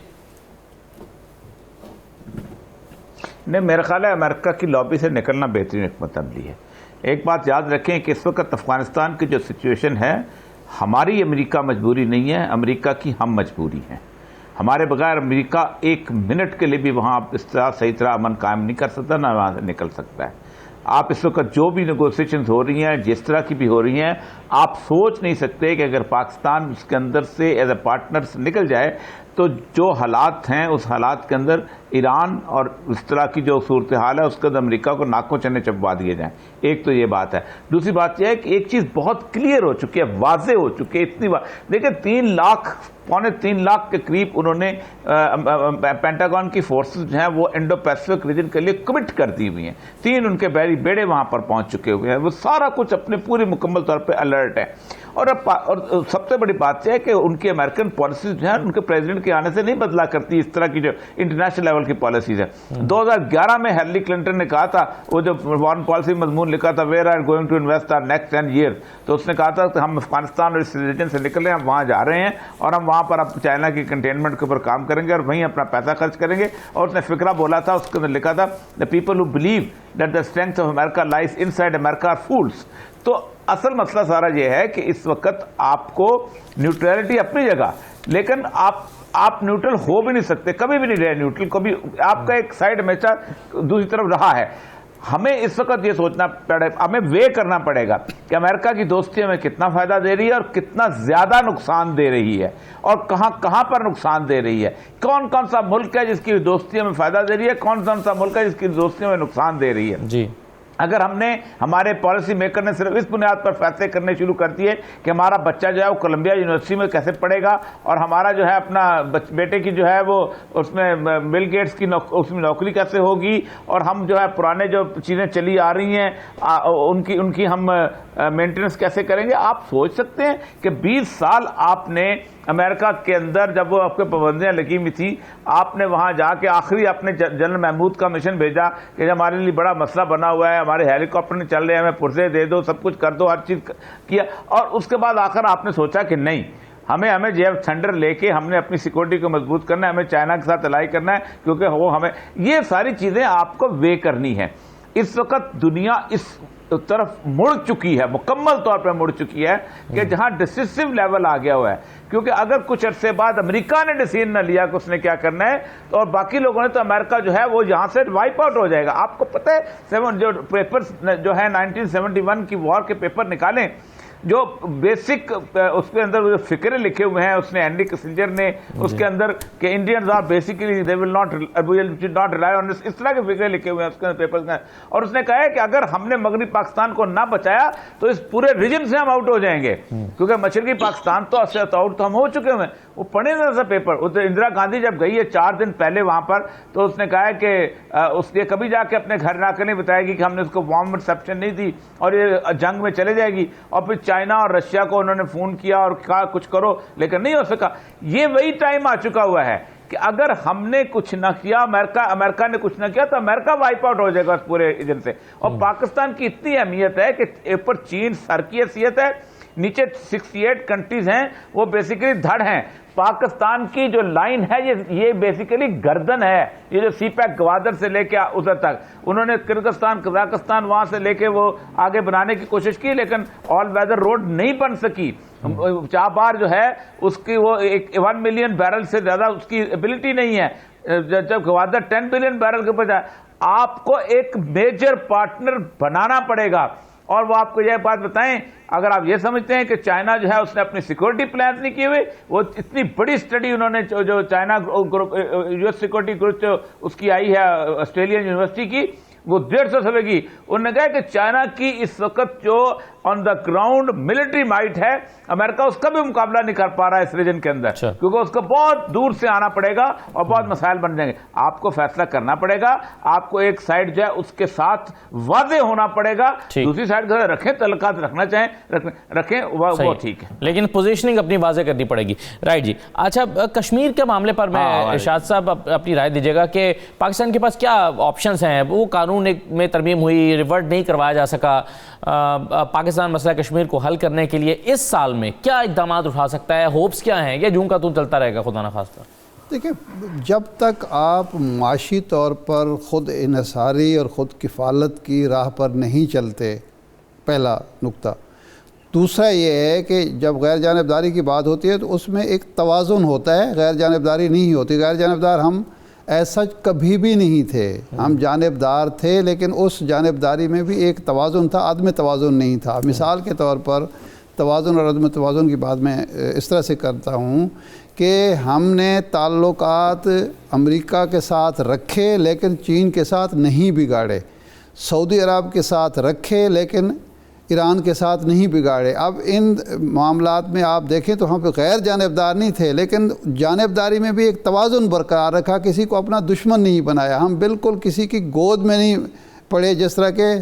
نہیں، میرا خیال ہے امریکہ کی لابی سے نکلنا بہترین حکمت عملی ہے۔ ایک بات یاد رکھیں کہ اس وقت افغانستان کی جو سچویشن ہے، ہماری امریکہ مجبوری نہیں ہے، امریکہ کی ہم مجبوری ہیں۔ ہمارے بغیر امریکہ ایک منٹ کے لیے بھی وہاں اس طرح صحیح طرح امن قائم نہیں کر سکتا، نہ وہاں سے نکل سکتا ہے۔ آپ اس وقت جو بھی نیگوسیشنز ہو رہی ہیں، جس طرح کی بھی ہو رہی ہیں، آپ سوچ نہیں سکتے کہ اگر پاکستان اس کے اندر سے ایز اے پارٹنر نکل جائے تو جو حالات ہیں اس حالات کے اندر ایران اور اس طرح کی جو صورتحال ہے اس کے اندر امریکہ کو ناکوں چنے چبوا دیے جائیں۔ ایک تو یہ بات ہے۔ دوسری بات یہ ہے کہ ایک چیز بہت کلیئر ہو چکی ہے، واضح ہو چکی ہے، اتنی بات دیکھیں 3 لاکھ کے قریب انہوں نے پینٹاگون کی فورسز جو ہیں وہ انڈو پیسفک ریجن کے لیے کمٹ کر دی ہوئی ہیں، 3 ان کے بیڑے وہاں پر پہنچ چکے ہوئے ہیں، وہ سارا کچھ اپنے پوری مکمل طور پہ الرٹ ہے۔ اور سب سے بڑی بات یہ ہے کہ ان کی امریکن پالیسیز جو ہیں ان کے پریزیڈنٹ کے آنے سے نہیں بدلا کرتی اس طرح کی جو انٹرنیشنل لیول کی پالیسیز ہے۔ 2011 میں ہیلری کلنٹن نے کہا تھا، وہ جو فارن پالیسی مضمون لکھا تھا where are going to invest are next 10 year, تو اس نے کہا تھا کہ ہم افغانستان اور اس ریجن سے نکل رہے ہیں، ہم وہاں جا رہے ہیں اور ہم وہاں پر اب چائنا کی کنٹینمنٹ کے اوپر کام کریں گے اور وہیں اپنا پیسہ خرچ کریں گے۔ اور اس نے فکرہ بولا تھا، اس کے اندر لکھا تھا the people who believe that the strength of America lies inside America are fools۔ تو اصل مسئلہ سارا یہ ہے کہ اس وقت آپ کو نیوٹرلٹی اپنی جگہ، لیکن آپ نیوٹرل ہو بھی نہیں سکتے، کبھی بھی نہیں رہے نیوٹرل، کبھی آپ کا ایک سائڈ ہمیشہ دوسری طرف رہا ہے۔ ہمیں اس وقت یہ سوچنا پڑے، ہمیں وے کرنا پڑے گا کہ امریکہ کی دوستی ہمیں کتنا فائدہ دے رہی ہے اور کتنا زیادہ نقصان دے رہی ہے، اور کہاں پر نقصان دے رہی ہے، کون سا ملک ہے جس کی دوستی ہمیں فائدہ دے رہی ہے، کون سا ملک ہے جس کی دوستی ہمیں نقصان دے رہی ہے۔ جی اگر ہمارے پالیسی میکر نے صرف اس بنیاد پر فیصلے کرنے شروع کر دیے کہ ہمارا بچہ جو ہے وہ کولمبیا یونیورسٹی میں کیسے پڑھے گا اور ہمارا جو ہے اپنا بیٹے کی جو ہے وہ اس میں بل گیٹس کی اس میں نوکری کیسے ہوگی، اور ہم جو ہے پرانے جو چیزیں چلی آ رہی ہیں ان کی ہم مینٹیننس کیسے کریں گے، آپ سوچ سکتے ہیں کہ 20 سال آپ نے امریکہ کے اندر جب وہ آپ کے پابندیاں لگی ہوئی تھی، آپ نے وہاں جا کے آخری اپنے جنرل محمود کا مشن بھیجا کہ ہمارے لیے بڑا مسئلہ بنا ہوا ہے، ہمارے ہیلی کاپٹر نہیں چل رہے ہیں، ہمیں پرزے دے دو، سب کچھ کر دو، ہر چیز کیا، اور اس کے بعد آخر آپ نے سوچا کہ نہیں، ہمیں جے ایف تھنڈر لے کے ہم نے اپنی سیکورٹی کو مضبوط کرنا ہے، ہمیں چائنا کے ساتھ الائی کرنا ہے، کیونکہ وہ ہمیں یہ ساری چیزیں آپ کو وے کرنی ہے۔ اس وقت دنیا اس طرف مڑ چکی ہے، مکمل طور پر مڑ چکی ہے کہ جہاں ڈسیسو لیول آ گیا ہوا ہے، کیونکہ اگر کچھ عرصے بعد امریکہ نے ڈیسیژن نہ لیا کہ اس نے کیا کرنا ہے تو اور باقی لوگوں نے، تو امریکہ جو ہے وہ یہاں سے وائپ آؤٹ ہو جائے گا۔ آپ کو پتہ ہے جو پیپرز جو ہے 1971 کی وار کے پیپر نکالیں، جو بیسک اس کے اندر جو فکرے لکھے ہوئے ہیں اس نے ہینری کسنجر نے اس کے اندر کہ Indians are basically they will not rely on اس طرح کے فکرے لکھے ہوئے ہیں اس کے اندر پیپرز میں، اور اس نے کہا ہے کہ اگر ہم نے مغربی پاکستان کو نہ بچایا تو اس پورے ریجن سے ہم آؤٹ ہو جائیں گے، کیونکہ مشرقی پاکستان تو آؤٹ تو ہم ہو چکے ہوئے ہیں۔ وہ پڑھے ذرا سا پیپر، اندرا گاندھی جب گئی ہے 4 دن پہلے وہاں پر، تو اس نے کہا ہے کہ اس نے کبھی جا کے اپنے گھر جا کے نہیں بتائے گی کہ ہم نے اس کو وارم ریسیپشن نہیں دی اور یہ جنگ میں چلے جائے گی، اور پھر چائنا اور رشیا کو انہوں نے فون کیا اور کہا کچھ کرو، لیکن نہیں ہو سکا۔ یہ وہی ٹائم آ چکا ہوا ہے کہ اگر ہم نے کچھ نہ کیا، امریکہ نے کچھ نہ کیا تو امریکہ وائپ آؤٹ ہو جائے گا اس پورے ریجن سے۔ اور پاکستان کی اتنی اہمیت ہے کہ اوپر چین سر کی حیثیت ہے، نیچے 68 کنٹریز ہیں، وہ بیسیکلی دھڑ ہیں۔ پاکستان کی جو لائن ہے یہ بیسیکلی گردن ہے، یہ جو سی پیک گوادر سے لے کے ادھر تک انہوں نے کرغزستان قزاقستان وہاں سے لے کے وہ آگے بنانے کی کوشش کی، لیکن آل ویدر روڈ نہیں بن سکی۔ چابہار جو ہے اس کی وہ 1 ملین بیرل سے زیادہ اس کی ایبلٹی نہیں ہے، جب گوادر 10 بلین بیرل کے بجائے آپ کو ایک میجر پارٹنر بنانا پڑے گا۔ اور وہ آپ کو یہ بات بتائیں، اگر آپ یہ سمجھتے ہیں کہ چائنا جو ہے اس نے اپنی سیکورٹی پلانز نہیں کیے ہوئے، وہ اتنی بڑی سٹڈی انہوں نے جو چائنا گروپ یو ایس سیکورٹی گروپ اس کی آئی ہے آسٹریلین یونیورسٹی کی، وہ 150 صفحے کی، انہوں نے کہا کہ چائنا کی اس وقت جو آن دا گراؤنڈ ملٹری مائٹ ہے، امریکہ اس کا بھی مقابلہ نہیں کر پا رہا ہے اس ریجن کے اندر، کیونکہ اس کو بہت دور سے آنا پڑے گا اور بہت مسائل بن جائیں گے۔ آپ کو فیصلہ کرنا پڑے گا، آپ کو ایک سائڈ جو ہے اس کے ساتھ واضح ہونا پڑے گا، دوسری سائڈ رکھیں، تعلقات رکھنا چاہیں رکھیں، وہ ٹھیک ہے، لیکن پوزیشننگ اپنی واضح کرنی پڑے گی۔ رائٹ جی، اچھا کشمیر کے معاملے پر میں ارشاد صاحب اپنی رائے دیجیے گا کہ پاکستان کے پاس کیا آپشنز ہیں؟ وہ قانون میں ترمیم ہوئی، ریورٹ نہیں کروایا جا سکا، پاکستان مسئلہ کشمیر کو حل کرنے کے لیے اس سال میں کیا اقدامات اٹھا سکتا ہے؟ ہوپس کیا ہیں؟ یا جوں کا توں چلتا رہے گا خدا نخواستہ؟ دیکھیں، جب تک آپ معاشی طور پر خود انحصاری اور خود کفالت کی راہ پر نہیں چلتے، پہلا نقطہ، دوسرا یہ ہے کہ جب غیر جانبداری کی بات ہوتی ہے تو اس میں ایک توازن ہوتا ہے، غیر جانبداری نہیں ہوتی. غیر جانبدار ہم ایسا کبھی بھی نہیں تھے، ہم جانبدار تھے لیکن اس جانبداری میں بھی ایک توازن تھا، عدم توازن نہیں تھا. مثال کے طور پر توازن اور عدم توازن کی بات میں اس طرح سے کرتا ہوں کہ ہم نے تعلقات امریکہ کے ساتھ رکھے لیکن چین کے ساتھ نہیں بگاڑے، سعودی عرب کے ساتھ رکھے لیکن ایران کے ساتھ نہیں بگاڑے. اب ان معاملات میں آپ دیکھیں تو ہم غیر جانبدار نہیں تھے لیکن جانبداری میں بھی ایک توازن برقرار رکھا، کسی کو اپنا دشمن نہیں بنایا، ہم بالکل کسی کی گود میں نہیں پڑے. جس طرح کہ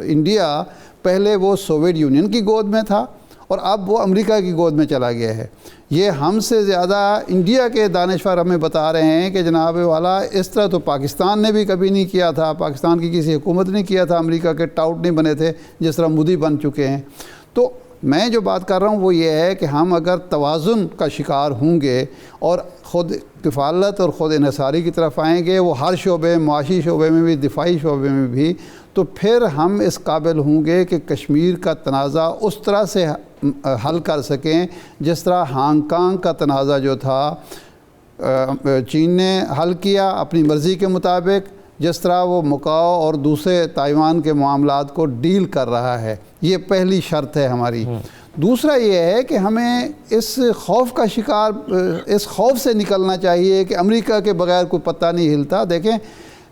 انڈیا پہلے وہ سوویت یونین کی گود میں تھا اور اب وہ امریکہ کی گود میں چلا گیا ہے. یہ ہم سے زیادہ انڈیا کے دانشور ہمیں بتا رہے ہیں کہ جناب والا اس طرح تو پاکستان نے بھی کبھی نہیں کیا تھا، پاکستان کی کسی حکومت نے کیا تھا، امریکہ کے ٹاؤٹ نہیں بنے تھے جس طرح مودی بن چکے ہیں. تو میں جو بات کر رہا ہوں وہ یہ ہے کہ ہم اگر توازن کا شکار ہوں گے اور خود کفالت اور خود انحصاری کی طرف آئیں گے، وہ ہر شعبے، معاشی شعبے میں بھی، دفاعی شعبے میں بھی، تو پھر ہم اس قابل ہوں گے کہ کشمیر کا تنازع اس طرح سے حل کر سکیں جس طرح ہانگ کانگ کا تنازع جو تھا چین نے حل کیا اپنی مرضی کے مطابق، جس طرح وہ مکاؤ اور دوسرے تائیوان کے معاملات کو ڈیل کر رہا ہے. یہ پہلی شرط ہے ہماری. دوسرا یہ ہے کہ ہمیں اس خوف کا شکار، اس خوف سے نکلنا چاہیے کہ امریکہ کے بغیر کوئی پتہ نہیں ہلتا. دیکھیں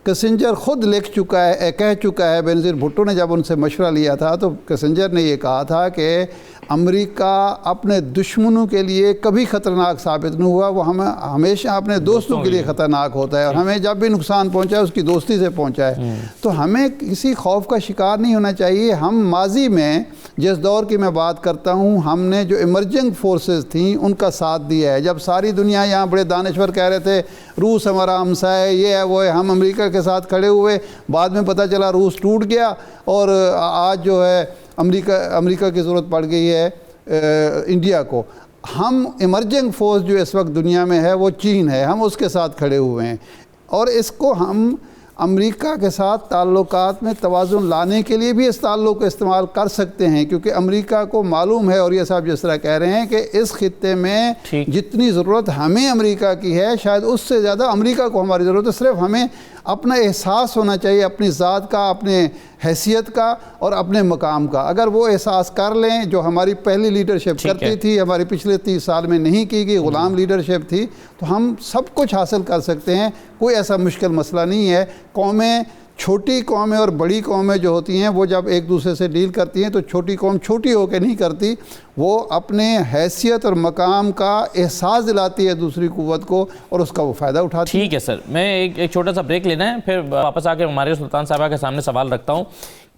کسنجر خود لکھ چکا ہے، کہہ چکا ہے، بینظیر بھٹو نے جب ان سے مشورہ لیا تھا تو کسنجر نے یہ کہا تھا کہ امریکہ اپنے دشمنوں کے لیے کبھی خطرناک ثابت نہیں ہوا، وہ ہمیں ہمیشہ اپنے دوستوں کے لیے خطرناک ہوتا ہے اور ہمیں جب بھی نقصان پہنچا ہے اس کی دوستی سے پہنچا ہے. تو ہمیں کسی خوف کا شکار نہیں ہونا چاہیے. ہم ماضی میں جس دور کی میں بات کرتا ہوں، ہم نے جو ایمرجنگ فورسز تھیں ان کا ساتھ دیا ہے. جب ساری دنیا یہاں بڑے دانشور کہہ رہے تھے روس ہمارا ہمسا ہے، یہ ہے وہ ہے، ہم امریکہ کے ساتھ کھڑے ہوئے. بعد میں پتہ چلا روس ٹوٹ گیا اور آج جو ہے امریکہ کی ضرورت پڑ گئی ہے انڈیا کو. ہم ایمرجنگ فورس جو اس وقت دنیا میں ہے وہ چین ہے، ہم اس کے ساتھ کھڑے ہوئے ہیں اور اس کو ہم امریکہ کے ساتھ تعلقات میں توازن لانے کے لیے بھی اس تعلق کو استعمال کر سکتے ہیں، کیونکہ امریکہ کو معلوم ہے اور یہ صاحب جس طرح کہہ رہے ہیں کہ اس خطے میں جتنی ضرورت ہمیں امریکہ کی ہے شاید اس سے زیادہ امریکہ کو ہماری ضرورت ہے. صرف ہمیں اپنا احساس ہونا چاہیے اپنی ذات کا، اپنے حیثیت کا اور اپنے مقام کا. اگر وہ احساس کر لیں جو ہماری پہلی لیڈرشپ کرتی تھی، ہماری پچھلے 30 سال میں نہیں کی گئی، غلام لیڈرشپ تھی، تو ہم سب کچھ حاصل کر سکتے ہیں. کوئی ایسا مشکل مسئلہ نہیں ہے. قومیں، چھوٹی قومیں اور بڑی قومیں جو ہوتی ہیں وہ جب ایک دوسرے سے ڈیل کرتی ہیں تو چھوٹی قوم چھوٹی ہو کے نہیں کرتی، وہ اپنے حیثیت اور مقام کا احساس دلاتی ہے دوسری قوت کو اور اس کا وہ فائدہ اٹھاتی ہے. ٹھیک ہے سر، میں ایک چھوٹا سا بریک لینا ہے، پھر واپس آ کے ہمارے سلطان صاحبہ کے سامنے سوال رکھتا ہوں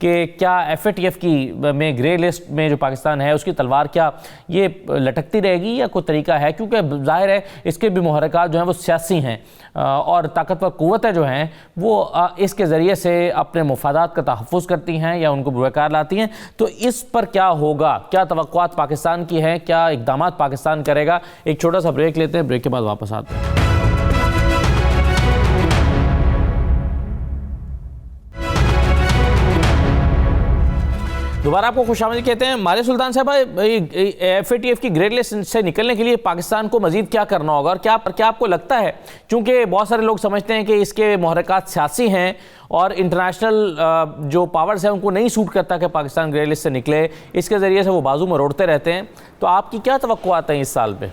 کہ کیا ایف اے ٹی ایف کی میں گرے لسٹ میں جو پاکستان ہے اس کی تلوار کیا یہ لٹکتی رہے گی یا کوئی طریقہ ہے؟ کیونکہ ظاہر ہے اس کے بھی محرکات جو ہیں وہ سیاسی ہیں اور طاقتور قوتیں جو ہیں وہ اس کے ذریعے سے اپنے مفادات کا تحفظ کرتی ہیں یا ان کو بروکار لاتی ہیں. تو اس پر کیا ہوگا؟ کیا توقعات پاکستان کی ہیں؟ کیا اقدامات پاکستان کرے گا؟ ایک چھوٹا سا بریک لیتے ہیں، بریک کے بعد واپس آتے ہیں. دوبارہ آپ کو خوش آمدید کہتے ہیں. مارے سلطان صاحب، ایف اے ٹی ایف کی گریڈ لسٹ سے نکلنے کے لیے پاکستان کو مزید کیا کرنا ہوگا اور کیا آپ کو لگتا ہے، چونکہ بہت سارے لوگ سمجھتے ہیں کہ اس کے محرکات سیاسی ہیں اور انٹرنیشنل جو پاورز ہیں ان کو نہیں سوٹ کرتا کہ پاکستان گریڈ لسٹ سے نکلے، اس کے ذریعے سے وہ بازو مروڑتے رہتے ہیں، تو آپ کی کیا توقعات ہیں اس سال پہ؟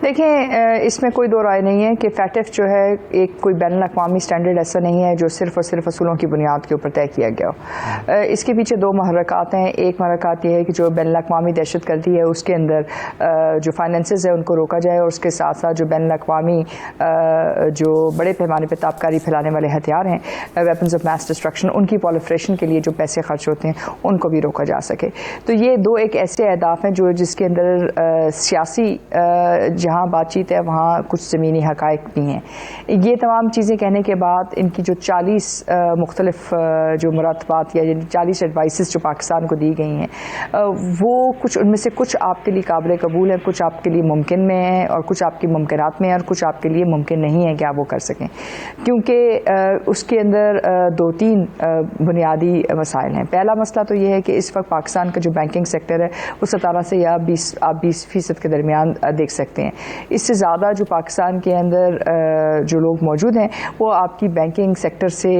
دیکھیں اس میں کوئی دو رائے نہیں ہے کہ فیٹف جو ہے ایک کوئی بین الاقوامی سٹینڈرڈ ایسا نہیں ہے جو صرف اور صرف اصولوں کی بنیاد کے اوپر طے کیا گیا ہو. اس کے پیچھے دو محرکات ہیں. ایک محرکات یہ ہے کہ جو بین الاقوامی دہشت گردی ہے اس کے اندر جو فائنینسز ہے ان کو روکا جائے اور اس کے ساتھ ساتھ جو بین الاقوامی جو بڑے پیمانے پہ تابکاری پھیلانے والے ہتھیار ہیں، ویپنز آف میس ڈسٹرکشن، ان کی پولیفریشن کے لیے جو پیسے خرچ ہوتے ہیں ان کو بھی روکا جا سکے. تو یہ دو ایک ایسے اہداف ہیں جو جس کے اندر سیاسی جہاں بات چیت ہے وہاں کچھ زمینی حقائق بھی ہیں. یہ تمام چیزیں کہنے کے بعد ان کی جو 40 مختلف جو مراتبات یا 40 ایڈوائسز جو پاکستان کو دی گئی ہیں وہ کچھ ان میں سے کچھ آپ کے لیے قابل قبول ہے, کچھ آپ کے لیے ممکن میں ہے اور کچھ آپ کی ممکنات میں ہے اور کچھ آپ کے لیے ممکن نہیں ہے کہ آپ وہ کر سکیں, کیونکہ اس کے اندر 2-3 بنیادی مسائل ہیں. پہلا مسئلہ تو یہ ہے کہ اس وقت پاکستان کا جو بینکنگ سیکٹر ہے وہ 17 سے یا 20% کے درمیان دیکھ سکتے ہیں. اس سے زیادہ جو پاکستان کے اندر جو لوگ موجود ہیں وہ آپ کی بینکنگ سیکٹر سے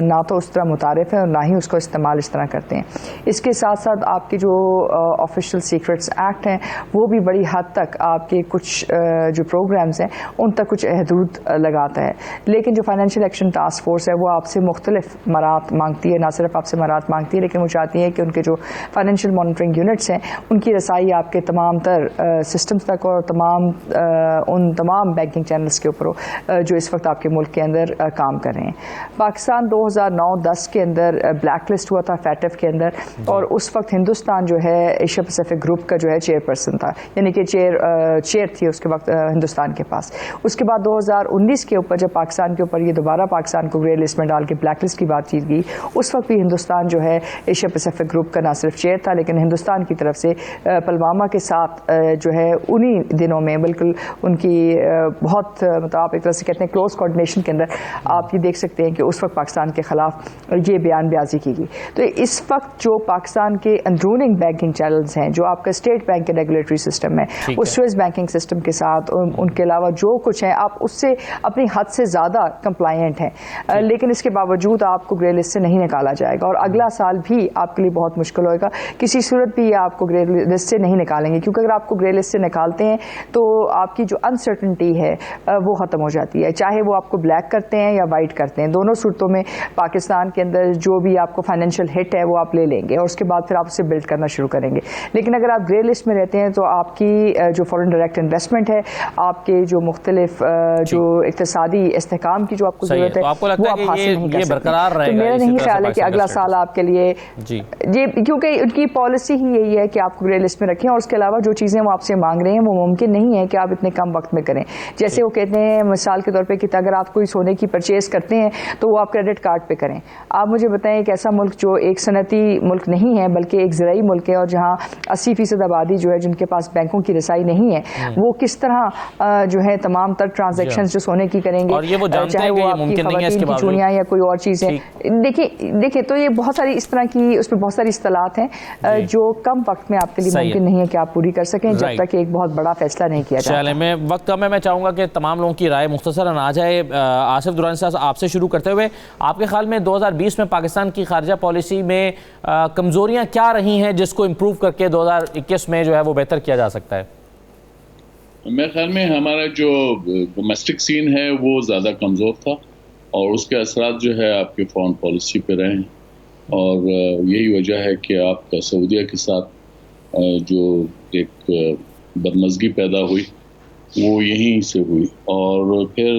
نہ تو اس طرح متعارف ہیں اور نہ ہی اس کو استعمال اس طرح کرتے ہیں. اس کے ساتھ ساتھ آپ کے جو آفیشیل سیکرٹس ایکٹ ہیں وہ بھی بڑی حد تک آپ کے کچھ جو پروگرامز ہیں ان تک کچھ حدود لگاتا ہے. لیکن جو فائنینشیل ایکشن ٹاسک فورس ہے وہ آپ سے مختلف مرات مانگتی ہے, نہ صرف آپ سے مرات مانگتی ہے لیکن وہ چاہتی ہے کہ ان کے جو فائنینشیل مانیٹرنگ یونٹس ہیں ان کی رسائی آپ کے تمام تر سسٹمز تک اور ان تمام بینکنگ چینلز کے اوپر جو اس وقت آپ کے ملک کے اندر کام کر رہے ہیں. پاکستان 2009-10 کے اندر بلیک لسٹ ہوا تھا فیٹف کے اندر, اور اس وقت ہندوستان جو ہے ایشیا پیسیفک گروپ کا جو ہے چیئر پرسن تھا, یعنی کہ چیئر تھی اس کے وقت ہندوستان کے پاس. اس کے بعد 2019 کے اوپر جب پاکستان کے اوپر یہ دوبارہ پاکستان کو گرے لسٹ میں ڈال کے بلیک لسٹ کی بات چیت گئی, اس وقت بھی ہندوستان جو ہے ایشیا پیسیفک گروپ کا نہ صرف چیئر تھا لیکن ہندوستان کی طرف سے پلوامہ کے ساتھ جو ہے انہی دنوں میں بالکل ان کی بہت مطلب آپ ایک طرح سے کہتے ہیں کلوز کوآرڈینیشن کے اندر آپ یہ دیکھ سکتے ہیں کہ اس وقت پاکستان کے خلاف یہ بیان بیازی کی گئی. تو اس وقت جو پاکستان کے اندرونی بینکنگ چینلز ہیں, جو آپ کا اسٹیٹ بینک کے ریگولیٹری سسٹم ہے وہ سوئس بینکنگ سسٹم کے ساتھ ان کے علاوہ جو کچھ ہے آپ اس سے اپنی حد سے زیادہ کمپلائنٹ ہیں, لیکن اس کے باوجود آپ کو گرے لسٹ سے نہیں نکالا جائے گا اور اگلا سال بھی آپ کے لیے بہت مشکل ہوئے گا. کسی صورت بھی آپ کو گرے لسٹ سے نہیں نکالیں گے, کیونکہ اگر آپ کو گرے لسٹ سے نکالتے ہیں تو آپ کی جو انسرٹنٹی ہے وہ ختم ہو جاتی ہے, چاہے وہ آپ کو بلیک کرتے ہیں یا وائٹ کرتے ہیں. دونوں صورتوں میں پاکستان کے اندر جو بھی آپ کو فائنینشیل ہٹ ہے وہ آپ لے لیں گے اور اس کے بعد پھر آپ اسے بلڈ کرنا شروع کریں گے. لیکن اگر آپ گرے لسٹ میں رہتے ہیں تو آپ کی جو فورن ڈائریکٹ انویسٹمنٹ ہے, آپ کے جو مختلف جو اقتصادی استحکام کی جو آپ کو ضرورت ہے وہ آپ حاصل نہیں کر سکتے. تو میرا نہیں خیال ہے کہ اگلا سال آپ کے لیے یہ, کیونکہ ان کی پالیسی ہی یہی ہے کہ آپ کو گرے لسٹ میں رکھیں اور اس کے علاوہ جو چیزیں وہ آپ سے مانگ رہے ہیں وہ ممکن نہیں ہے کہ آپ اتنے کم وقت میں کریں. جیسے وہ کہتے ہیں مثال کے طور پہ کہ اگر آپ کوئی سونے کی پرچیز کرتے ہیں تو وہ آپ کریڈٹ کارڈ پہ کریں. آپ مجھے بتائیں ایک ایسا ملک جو ایک صنعتی ملک نہیں ہے بلکہ ایک زرعی ملک ہے اور جہاں 80% آبادی جو ہے جن کے پاس بینکوں کی رسائی نہیں ہے, وہ کس طرح جو ہے تمام تر ٹرانزیکشنز جو سونے کی کریں گے, چاہے وہ آپ کی خواتین کی چوڑیاں یا کوئی اور چیزیں. دیکھیں تو یہ بہت ساری اس طرح کی اس میں بہت ساری اصطلاحات ہیں جو کم وقت میں آپ کے لیے ممکن نہیں ہے کہ آپ پوری کر سکیں جب تک ایک بہت بڑا فیصلہ نہیں کیا جائے. چلیں میں وقت کم ہے, میں چاہوں گا کہ تمام لوگوں کی رائے مختصراً آ جائے. آصف درانی صاحب آپ سے شروع کرتے ہوئے, آپ کے خیال میں 2020 میں پاکستان کی خارجہ پالیسی میں کمزوریاں کیا رہی ہیں جس کو امپروو کر کے 2021 میں جو ہے وہ بہتر کیا جا سکتا ہے؟ میرے خیال میں ہمارا جو ڈومیسٹک سین ہے وہ زیادہ کمزور تھا اور اس کے اثرات جو ہے آپ کے فارن پالیسی پہ رہے ہیں, اور یہی وجہ ہے کہ آپ کا سعودیہ کے ساتھ جو ایک بدمزگی پیدا ہوئی وہ یہیں سے ہوئی. اور پھر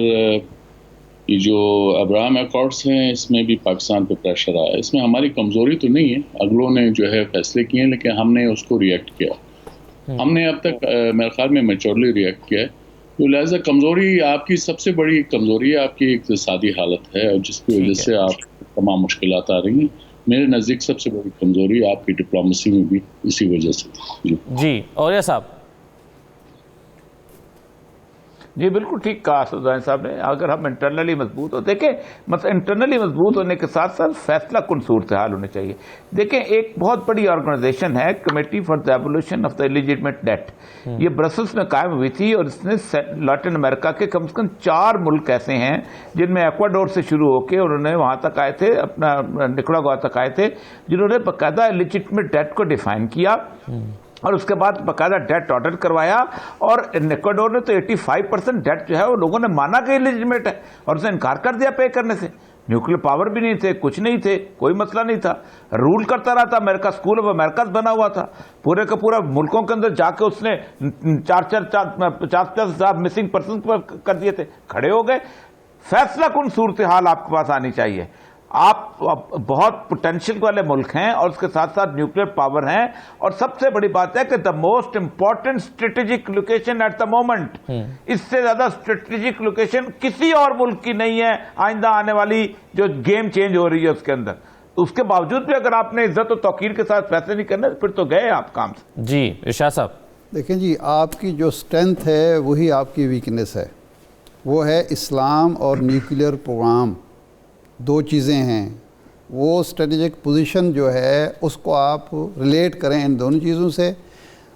یہ جو ابراہم ایکارڈس ہیں اس میں بھی پاکستان پہ پریشر آیا. اس میں ہماری کمزوری تو نہیں ہے, اگلوں نے جو ہے فیصلے کیے ہیں لیکن ہم نے اس کو ریئیکٹ کیا. ہم نے اب تک میرے خیال میں میچورلی ریئیکٹ کیا ہے. تو لہٰذا کمزوری آپ کی سب سے بڑی کمزوری ہے آپ کی اقتصادی حالت ہے, اور جس کی وجہ سے آپ تمام مشکلات آ رہی ہیں. میرے نزدیک سب سے بڑی کمزوری آپ کی ڈپلومیسی میں بھی اسی وجہ سے تھی. جی اور یہ صاحب. جی بالکل ٹھیک کہا سلطان صاحب نے. اگر ہم انٹرنلی مضبوط ہو, دیکھیں مطلب انٹرنلی مضبوط ہونے کے ساتھ ساتھ فیصلہ کن صورتحال ہونے چاہیے. دیکھیں ایک بہت بڑی آرگنائزیشن ہے committee for the abolition of the illegitimate debt, یہ برسلس میں قائم ہوئی تھی اور اس نے لاٹن امریکہ کے کم سے کم 4 ملک ایسے ہیں جن میں ایکواڈور سے شروع ہو کے انہوں نے وہاں تک آئے تھے, اپنا نکڑاگوا تک آئے تھے, جنہوں نے باقاعدہ الیجٹمیٹ ڈیٹ کو ڈیفائن کیا اور اس کے بعد باقاعدہ ڈیٹ آڈر کروایا. اور ایکواڈور نے تو 85% ڈیٹ جو ہے وہ لوگوں نے مانا کہ الیجٹمیٹ ہے اور اسے انکار کر دیا پے کرنے سے. نیوکلیر پاور بھی نہیں تھے, کچھ نہیں تھے, کوئی مسئلہ نہیں تھا, رول کرتا رہا تھا. امریکہ اسکول آف امریکہ بنا ہوا تھا, پورے کا پورا ملکوں کے اندر جا کے اس نے 50,000 مسنگ پرسن کر دیے تھے, کھڑے ہو گئے. فیصلہ کن صورتحال آپ کے پاس آنی چاہیے. آپ بہت پوٹینشیل والے ملک ہیں اور اس کے ساتھ ساتھ نیوکلیر پاور ہیں، اور سب سے بڑی بات ہے کہ the most important strategic location at the moment, اس سے زیادہ اسٹریٹجک لوکیشن کسی اور ملک کی نہیں ہے آئندہ آنے والی جو گیم چینج ہو رہی ہے اس کے اندر. اس کے باوجود بھی اگر آپ نے عزت و توقیر کے ساتھ فیصلے نہیں کرنے پھر تو گئے آپ کام سے. جی ارشاد صاحب. دیکھیں جی، آپ کی جو اسٹرینتھ ہے وہی آپ کی ویکنیس ہے، وہ ہے اسلام اور نیوکلیر پروگرام. دو چیزیں ہیں، وہ اسٹریٹجک پوزیشن جو ہے اس کو آپ ریلیٹ کریں ان دونوں چیزوں سے.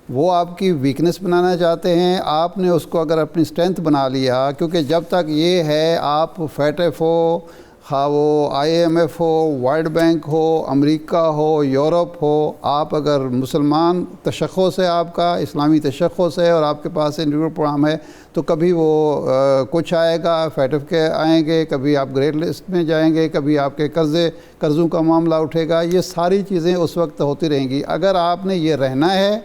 وہ آپ کی ویکنیس بنانا چاہتے ہیں، آپ نے اس کو اگر اپنی اسٹرینتھ بنا لیا، کیونکہ جب تک یہ ہے آپ FATF ہو، خواہ وہ IMF ہو، ورلڈ بینک ہو، امریکہ ہو، یورپ ہو، آپ اگر مسلمان تشخص ہے، آپ کا اسلامی تشخص ہے اور آپ کے پاس نیوکلیر پروگرام ہے، تو کبھی وہ کچھ آئے گا، FATF کے آئیں گے، کبھی آپ گریٹ لسٹ میں جائیں گے، کبھی آپ کے قرضوں کا معاملہ اٹھے گا. یہ ساری چیزیں اس وقت ہوتی رہیں گی. اگر آپ نے یہ رہنا ہے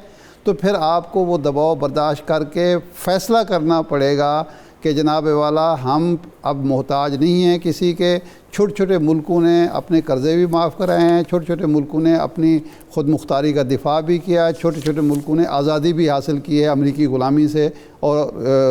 تو پھر آپ کو وہ دباؤ برداشت کر کے فیصلہ کرنا پڑے گا کہ جناب والا ہم اب محتاج نہیں ہیں کسی کے. چھوٹے چھوٹے ملکوں نے اپنے قرضے بھی معاف کرائے ہیں، چھوٹے چھوٹے ملکوں نے اپنی خود مختاری کا دفاع بھی کیا، چھوٹے چھوٹے ملکوں نے آزادی بھی حاصل کی ہے امریکی غلامی سے اور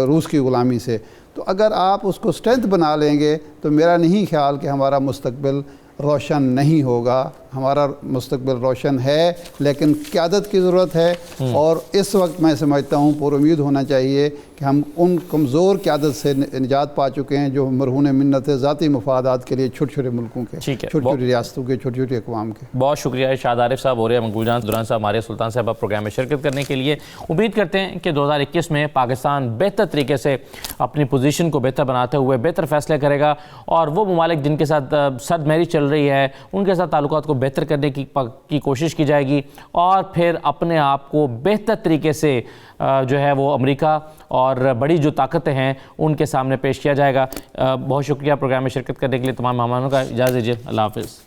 روس کی غلامی سے. تو اگر آپ اس کو اسٹرینتھ بنا لیں گے تو میرا نہیں خیال کہ ہمارا مستقبل روشن نہیں ہوگا. ہمارا مستقبل روشن ہے، لیکن قیادت کی ضرورت ہے. اور اس وقت میں سمجھتا ہوں پر امید ہونا چاہیے کہ ہم ان کمزور قیادت سے نجات پا چکے ہیں جو مرہون منت ہے ذاتی مفادات کے لیے چھوٹے چھوٹے ملکوں کے، چھوٹی چھوٹی ریاستوں کے، چھوٹی چھوٹی اقوام کے. بہت شکریہ ارشاد عارف صاحب، اور مقبول جان دران صاحب، ماریہ سلطان صاحب پروگرام میں شرکت کرنے کے لیے. امید کرتے ہیں کہ 2021 میں پاکستان بہتر طریقے سے اپنی پوزیشن کو بہتر بناتے ہوئے بہتر فیصلے کرے گا، اور وہ ممالک جن کے ساتھ سرد مہری چل رہی ہے ان کے ساتھ تعلقات کو بہتر کرنے کی کوشش کی جائے گی، اور پھر اپنے آپ کو بہتر طریقے سے جو ہے وہ امریکہ اور بڑی جو طاقتیں ہیں ان کے سامنے پیش کیا جائے گا. بہت شکریہ پروگرام میں شرکت کرنے کے لیے تمام مہمانوں کا. اجازت دیجیے، اللہ حافظ.